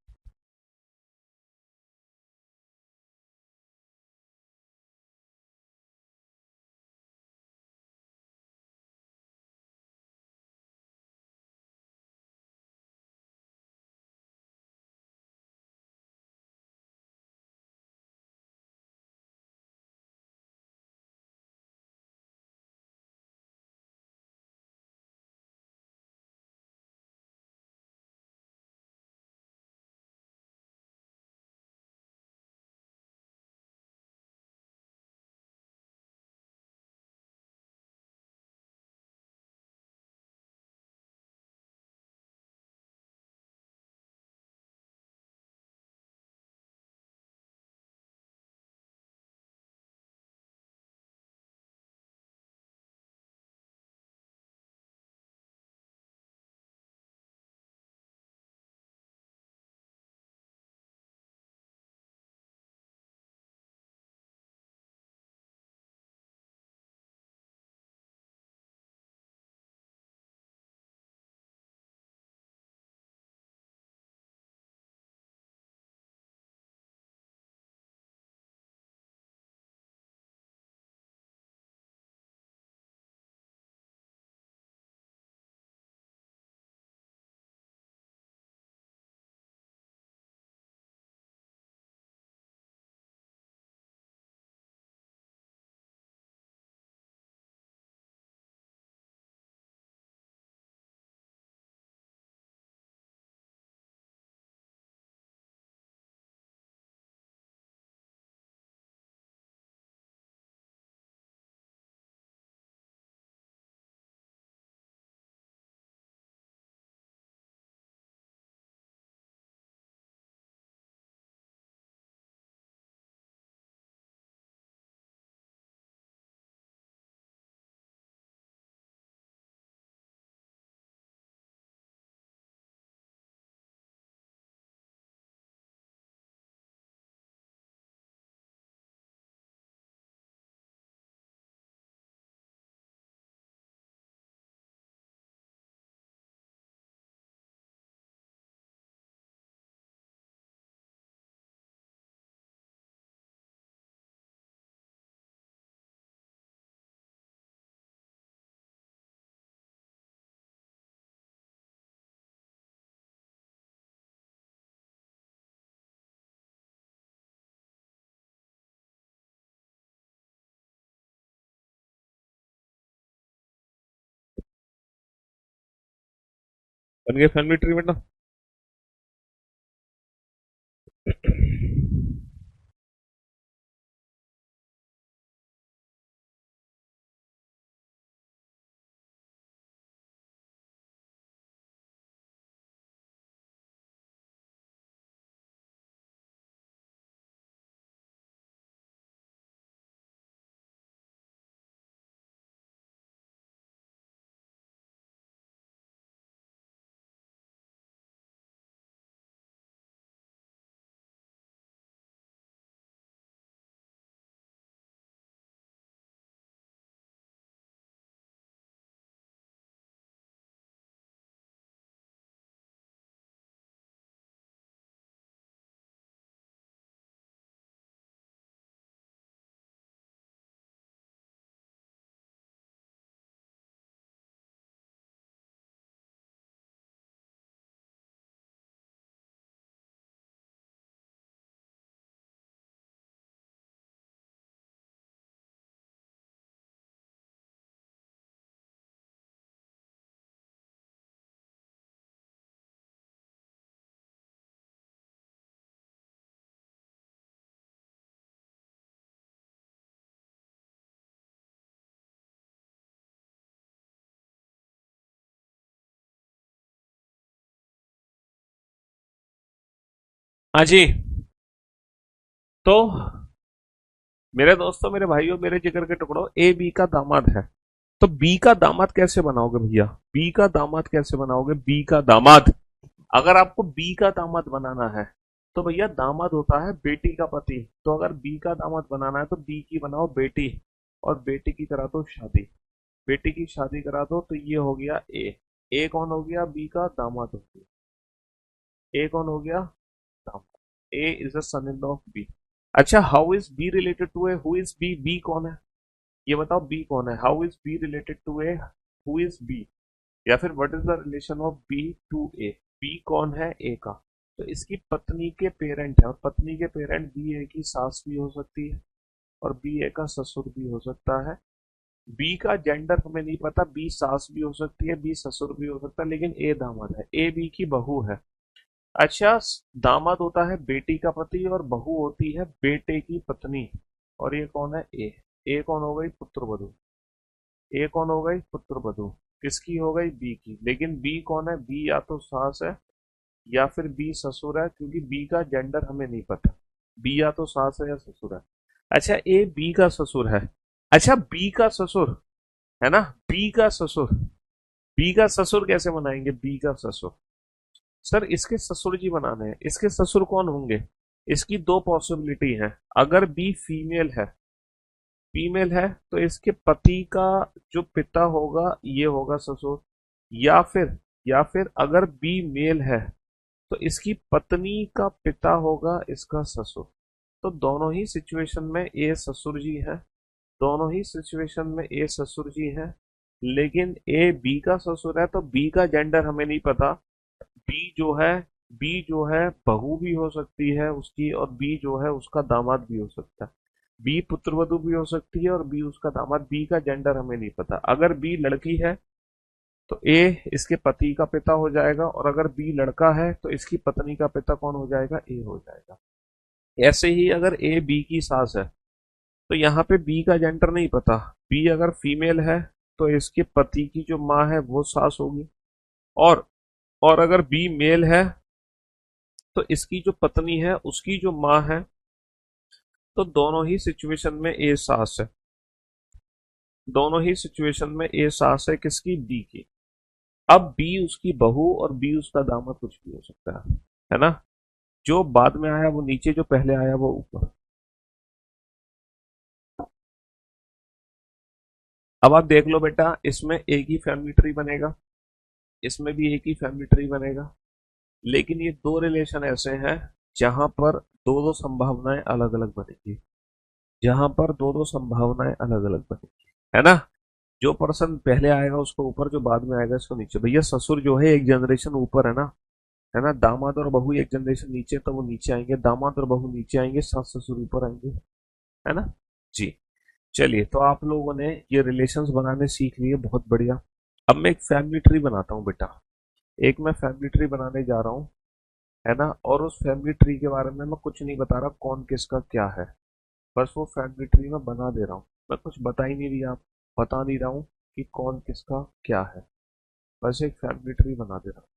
S1: बन गए फैमिली ट्री बेटा। हाँ जी। तो मेरे दोस्तों, मेरे भाइयों, मेरे जिगर के टुकड़ों, ए बी का दामाद है। तो बी का दामाद कैसे बनाओगे भैया? बी का दामाद कैसे बनाओगे? बी का दामाद, अगर आपको बी का दामाद बनाना है तो भैया दामाद होता है बेटी का पति। तो अगर बी का दामाद बनाना है तो बी की बनाओ बेटी, और बेटी की करा दो शादी। बेटी की शादी करा दो तो ये हो गया ए। ए कौन हो गया? बी का दामाद हो गया। ए कौन हो गया? दामाद। A is the son in law of B. अच्छा, how is B related to A? Who is B? B कौन है ये बताओ? बी कौन है? How is B related to A? Who is B? या फिर what is the relation of B to A? B कौन है? ए का। तो इसकी पत्नी के पेरेंट है, और पत्नी के पेरेंट बी ए की सास भी हो सकती है, और बी ए का ससुर भी हो सकता है। बी का जेंडर हमें नहीं पता, बी सास भी हो सकती है, बी ससुर भी हो सकता है, लेकिन ए दामाद है, ए बी की बहू है। अच्छा, दामाद होता है बेटी का पति, और बहू होती है बेटे की पत्नी। और ये कौन है? ए। ए कौन हो गई? पुत्र वधू। ए कौन हो गई? पुत्र वधू। किसकी हो गई? बी की। लेकिन बी कौन है? बी या तो सास है या फिर बी ससुर है, क्योंकि बी का जेंडर हमें नहीं पता। बी या तो सास है या ससुर है। अच्छा, ए बी का ससुर है। अच्छा, बी का ससुर है ना, बी का ससुर। बी का ससुर कैसे मनाएंगे? बी का ससुर, सर इसके ससुर जी बनाने हैं। इसके ससुर कौन होंगे? इसकी दो पॉसिबिलिटी है। अगर बी फीमेल है तो इसके पति का जो पिता होगा ये होगा ससुर। या फिर अगर बी मेल है तो इसकी पत्नी का पिता होगा इसका ससुर। तो दोनों ही सिचुएशन में ए ससुर जी है, दोनों ही सिचुएशन में ए ससुर जी है। लेकिन ए बी का ससुर है तो बी का जेंडर हमें नहीं पता। बी जो है बी जो है बहू भी हो सकती है उसकी, और बी जो है उसका दामाद भी हो सकता है। बी पुत्रवधू भी हो सकती है और बी उसका दामाद। बी का जेंडर हमें नहीं पता। अगर बी लड़की है तो ए इसके पति का पिता हो जाएगा, और अगर बी लड़का है तो इसकी पत्नी का पिता कौन हो जाएगा? ए हो जाएगा। ऐसे ही अगर ए बी की सास है तो यहाँ पे बी का जेंडर नहीं पता। बी अगर फीमेल है तो इसके पति की जो माँ है वो सास होगी, और अगर बी मेल है तो इसकी जो पत्नी है उसकी जो माँ है। तो दोनों ही सिचुएशन में ए सास है, दोनों ही सिचुएशन में ए सास है किसकी? बी की। अब बी उसकी बहू और बी उसका दामाद कुछ भी हो सकता है ना? जो बाद में आया वो नीचे, जो पहले आया वो ऊपर। अब आप देख लो बेटा, इसमें एक ही फैमिली ट्री बनेगा, इसमें भी एक ही फैमिली ट्री बनेगा। लेकिन ये दो रिलेशन ऐसे हैं जहां पर दो दो संभावनाएं अलग अलग बनेगी, जहां पर दो दो संभावनाएं अलग अलग बनेगी, है ना? जो पर्सन पहले आएगा उसको ऊपर, जो बाद में आएगा इसको नीचे। भैया ससुर जो है एक जनरेशन ऊपर है ना? दामाद और बहू एक जनरेशन नीचे, तो वो नीचे आएंगे। दामाद और बहू नीचे आएंगे, सास ससुर ऊपर आएंगे, है ना? जी। चलिए, तो आप लोगों ने ये रिलेशंस बनाने सीख लिए, बहुत बढ़िया। अब मैं एक फैमिली ट्री बनाता हूँ बेटा। एक मैं फैमिली ट्री बनाने जा रहा हूँ, है ना, और उस फैमिली ट्री के बारे में मैं कुछ नहीं बता रहा कौन किसका क्या है, बस वो फैमिली ट्री मैं बना दे रहा हूँ, मैं कुछ बता ही नहीं रही, आप बता नहीं रहा हूँ कि कौन किसका क्या है, बस एक फैमिली ट्री बना दे रहा हूँ।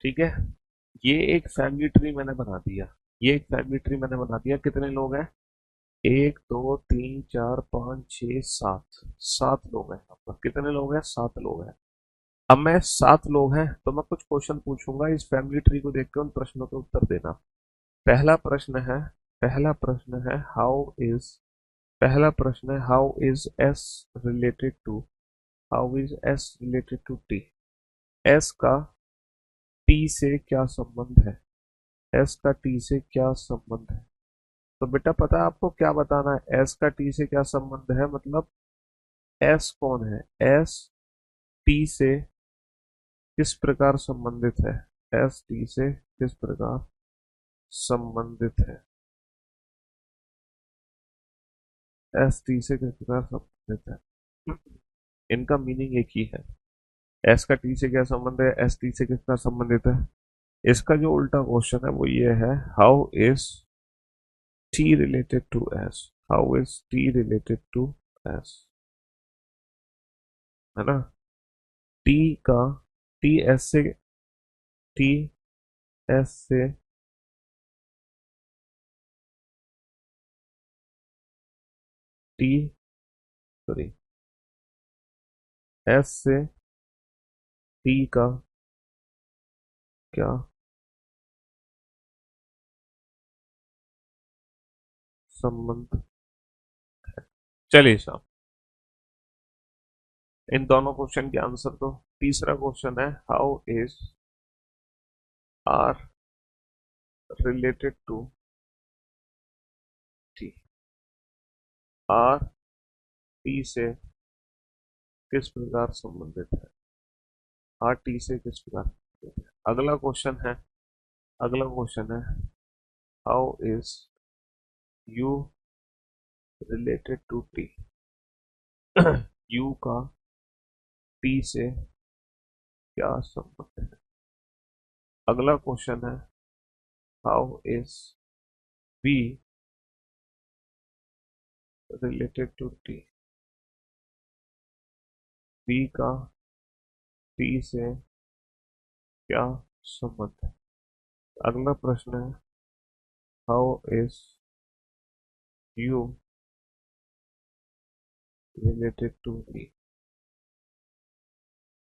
S1: ठीक है, ये एक फैमिली ट्री मैंने बना दिया, ये एक फैमिली ट्री मैंने बना दिया। कितने लोग हैं? एक दो तीन चार पाँच छः सात, सात लोग हैं यहाँ पर। कितने लोग हैं? सात लोग हैं। अब मैं सात लोग हैं तो मैं कुछ क्वेश्चन पूछूंगा, इस फैमिली ट्री को देख के उन प्रश्नों के उत्तर देना। पहला प्रश्न है, पहला प्रश्न है हाउ इज, पहला प्रश्न है how is S related to, how is S related to T, S का टी से क्या संबंध है, एस का टी से क्या संबंध है। तो बेटा पता है आपको क्या बताना है, एस का टी से क्या संबंध है, मतलब एस कौन है, एस टी से किस प्रकार संबंधित है, एस टी से किस प्रकार संबंधित है, एस टी से किस प्रकार संबंधित है। इनका मीनिंग एक ही है। एस का टी से क्या संबंध है, एस टी से किस प्रकार संबंधित है। इसका जो उल्टा क्वेश्चन है वो ये है, how is T related to S, how is T related to S, है ना। टी का, टी एस से, टी एस से, टी, सॉरी, एस से टी का क्या संबंध। चलिए साहब, इन दोनों क्वेश्चन के आंसर दो। तीसरा क्वेश्चन है how is R related to T, R T से किस प्रकार संबंधित है, आर टी से किस प्रकार संबंधित है। अगला क्वेश्चन है, अगला क्वेश्चन है how is U related to T, U का टी से क्या संबंध है। अगला क्वेश्चन है how is B related to T, B का टी से क्या संबंध है। अगला प्रश्न है how is U related to V,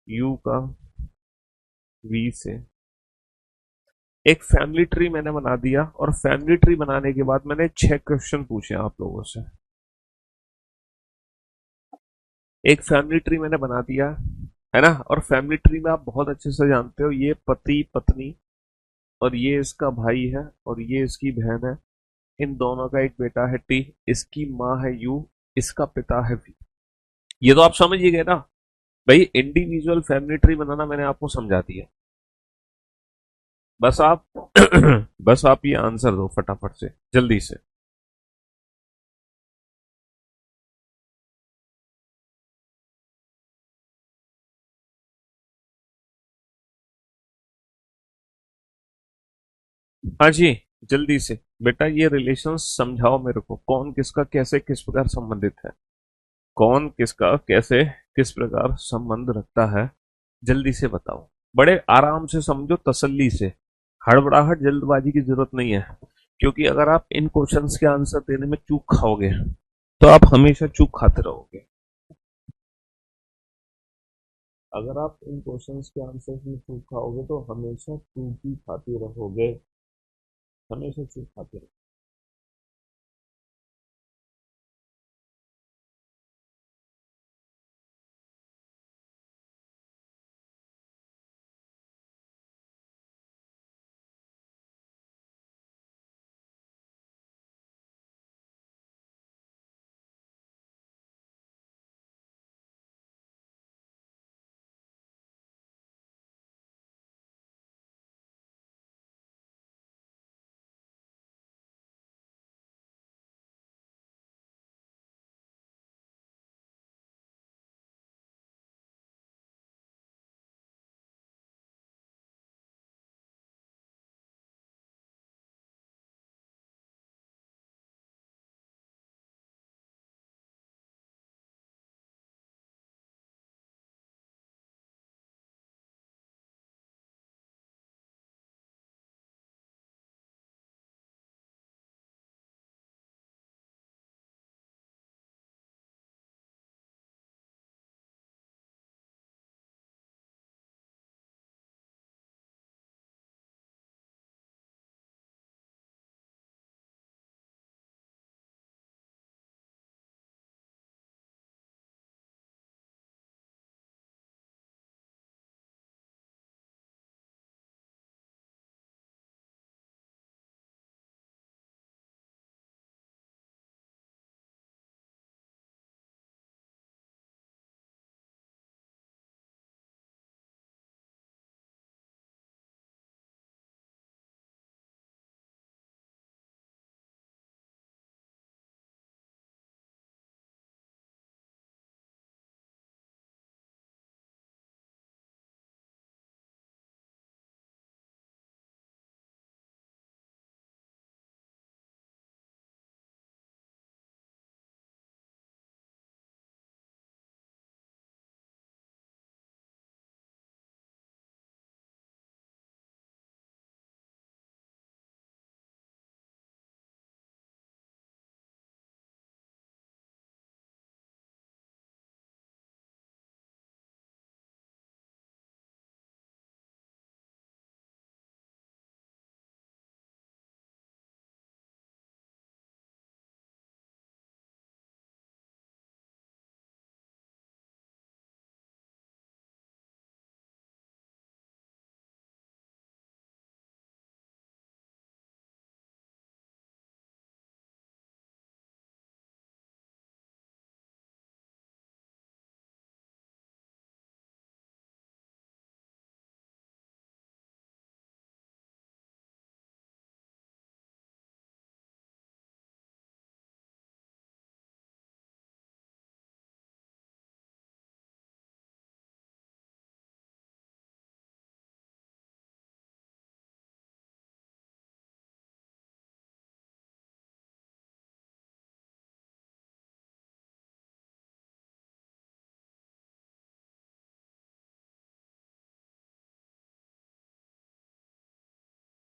S1: U का वी से। एक फैमिली ट्री मैंने बना दिया, और फैमिली ट्री बनाने के बाद मैंने 6 क्वेश्चन पूछे आप लोगों से। एक फैमिली ट्री मैंने बना दिया, है ना, और फैमिली ट्री में आप बहुत अच्छे से जानते हो, ये पति पत्नी, और ये इसका भाई है, और ये इसकी बहन है। इन दोनों का एक बेटा है टी, इसकी माँ है यू, इसका पिता है वी। ये तो आप समझ ही गए ना भाई, इंडिविजुअल फैमिली ट्री बनाना मैंने आपको समझा दिया। बस आप बस आप ये आंसर दो फटाफट से, जल्दी से। हाँ जी, जल्दी से। बेटा ये रिलेशन समझाओ मेरे को, कौन किसका कैसे किस प्रकार संबंधित है, कौन किसका कैसे किस प्रकार संबंध रखता है, जल्दी से बताओ। बड़े आराम से समझो, तसल्ली से, हड़बड़ाहट जल्दबाजी की जरूरत नहीं है, क्योंकि अगर आप इन क्वेश्चंस के आंसर देने में चूक खाओगे तो आप हमेशा चूक खाते रहोगे। अगर आप इन क्वेश्चंस के आंसर में चूक खाओगे तो हमेशा चूक ही खाते रहोगे, हमेशा चूक खाते रहोगे।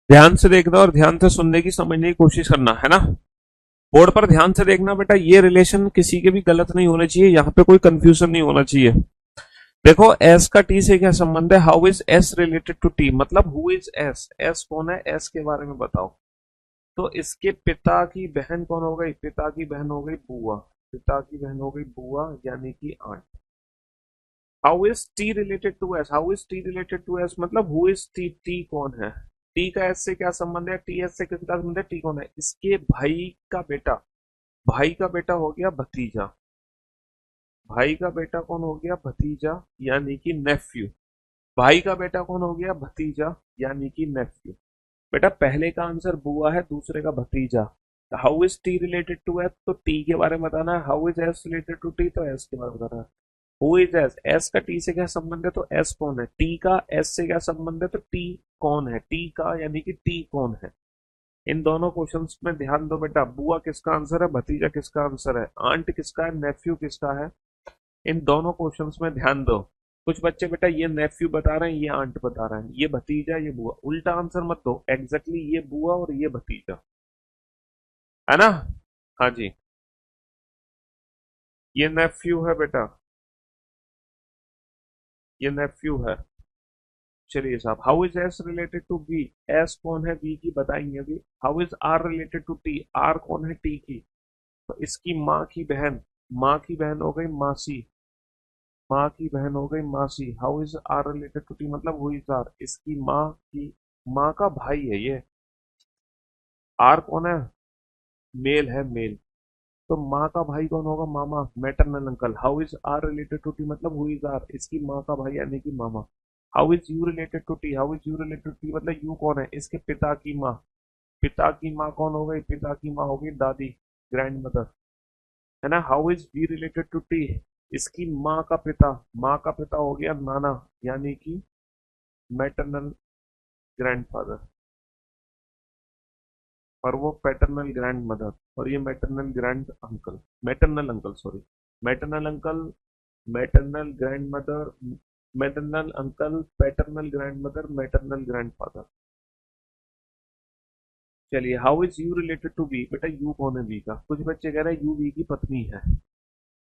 S1: ध्यान से देखना और ध्यान से सुनने की समझने की कोशिश करना है ना। बोर्ड पर ध्यान से देखना बेटा, ये रिलेशन किसी के भी गलत नहीं होने चाहिए, यहाँ पे कोई कंफ्यूजन नहीं होना चाहिए। देखो एस का टी से क्या संबंध है, how is S related to T, मतलब हु इज एस, एस कौन है, एस के बारे में बताओ। तो इसके पिता की बहन कौन हो गई, पिता की बहन हो गई बुआ, पिता की बहन हो गई बुआ यानी कि aunt. How is T related to S, how is T related to S मतलब हु इज टी, टी कौन है, टी का एस से क्या संबंध है, टी एस से किसका संबंध है, टी कौन है, इसके भाई का बेटा, भाई का बेटा हो गया भतीजा, भाई का बेटा कौन हो गया भतीजा यानी कि नेफ्यू, भाई का बेटा कौन हो गया भतीजा यानी कि नेफ्यू। बेटा पहले का आंसर बुआ है, दूसरे का भतीजा। How is T related to S, तो टी के बारे में बताना है, how is S related to T, तो एस के बारे में बताना है। हु इज एस, एस का टी से क्या संबंध है, तो एस कौन है, टी का एस से क्या संबंध है, तो टी कौन है, टी का यानी कि टी कौन है। इन दोनों क्वेश्चंस में ध्यान दो बेटा, बुआ किसका आंसर है, भतीजा किसका आंसर है, आंट किसका है, नेफ्यू किसका है। इन दोनों क्वेश्चंस में ध्यान दो। कुछ बच्चे बेटा ये नेफ्यू बता रहे हैं, ये आंट बता रहे हैं, ये भतीजा ये बुआ, उल्टा आंसर मत दो, एग्जैक्टली ये बुआ और ये भतीजा, है ना। हाँ जी, ये नेफ्यू है बेटा, ये नेफ्यू है। चलिए साहब, how is S related to B, S कौन है, बी की बताएंगे अभी। How is R related to T, R कौन है, टी की, तो इसकी माँ की बहन, माँ की बहन हो गई मासी, माँ की बहन हो गई मासी। How is R related to T मतलब हु इज आर, इसकी माँ की, माँ का भाई है ये, आर कौन है, मेल है मेल, तो माँ का भाई कौन होगा, मामा, maternal uncle. How is R related to T मतलब हु इज आर, इसकी माँ का भाई यानी कि मामा। How is U related to T, how is U related to T मतलब यू कौन है, इसके पिता की माँ, पिता की माँ कौन हो गई, पिता की माँ हो गई दादी, ग्रैंड मदर, है ना। How is V related to T, इसकी माँ का पिता, माँ का पिता हो गया नाना यानी कि मैटरनल ग्रैंडफादर, और वो पैटर्नल ग्रैंड मदर, और ये maternal grand uncle, maternal uncle sorry, maternal uncle, maternal grand mother, maternal uncle, paternal grand mother, maternal grandfather. चलिए, how is U related to B, बेटा यू कौन है बी का, कुछ बच्चे कह रहे हैं यू बी की पत्नी है,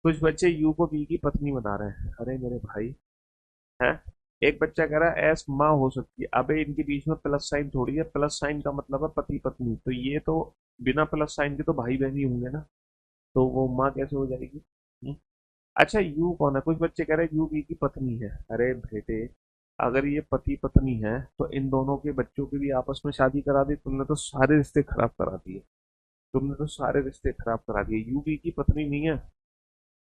S1: कुछ बच्चे यू को बी की पत्नी बना रहे हैं, अरे मेरे भाई है। एक बच्चा कह रहा है एस माँ हो सकती है, अबे इनके बीच में प्लस साइन थोड़ी है, प्लस साइन का मतलब है पति पत्नी, तो ये तो बिना प्लस साइन के तो भाई बहन ही होंगे ना, तो वो माँ कैसे हो जाएगी। अच्छा यू कौन है, कुछ बच्चे कह रहे हैं यू बी की पत्नी है, अरे बेटे अगर ये पति पत्नी है तो इन दोनों के बच्चों की भी आपस में शादी करा दी, तुमने तो सारे रिश्ते खराब करा दिए, तुमने तो सारे रिश्ते खराब करा दिए, यू बी की पत्नी नहीं है,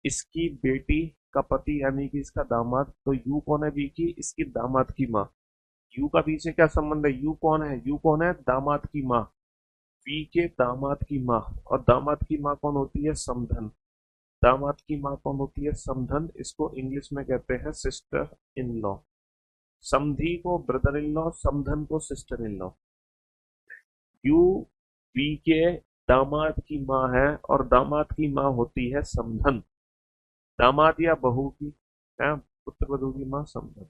S1: इसकी बेटी का पति यानी कि इसका दामाद, तो यू कौन है बी की, इसकी दामाद की माँ। यू का बी से क्या संबंध है, यू कौन है, यू कौन है दामाद की माँ, बी के दामाद की माँ, और दामाद की माँ कौन होती है, समधन, दामाद की माँ कौन होती है, समधन, इसको इंग्लिश में कहते हैं सिस्टर इन लॉ, समधी को ब्रदर इन लॉ, समधन को sister in law. You B के दामाद की माँ है, और दामाद की माँ होती है समधन, दामाद या बहू की है, पुत्र वधू की माँ समधन।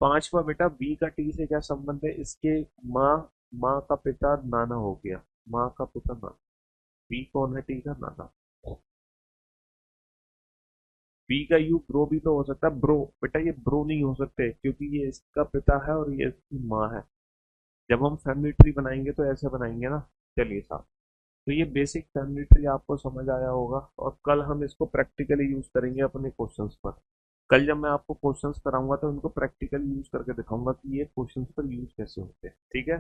S1: पांचवा बेटा बी का टी से क्या संबंध है, इसके माँ, माँ का पिता नाना हो गया, माँ का पिता नाना, बी कौन है, टी का नाना। बी का यू ब्रो भी तो हो सकता है, ब्रो बेटा ये ब्रो नहीं हो सकते क्योंकि ये इसका पिता है और ये इसकी माँ है, जब हम फैमिली ट्री बनाएंगे तो ऐसे बनाएंगे ना। चलिए साहब, तो ये बेसिक फैमिली ट्री आपको समझ आया होगा, और कल हम इसको प्रैक्टिकली यूज करेंगे अपने क्वेश्चंस पर। कल जब मैं आपको क्वेश्चंस कराऊंगा तो उनको प्रैक्टिकली यूज करके दिखाऊंगा कि ये क्वेश्चंस पर यूज कैसे होते हैं, ठीक है।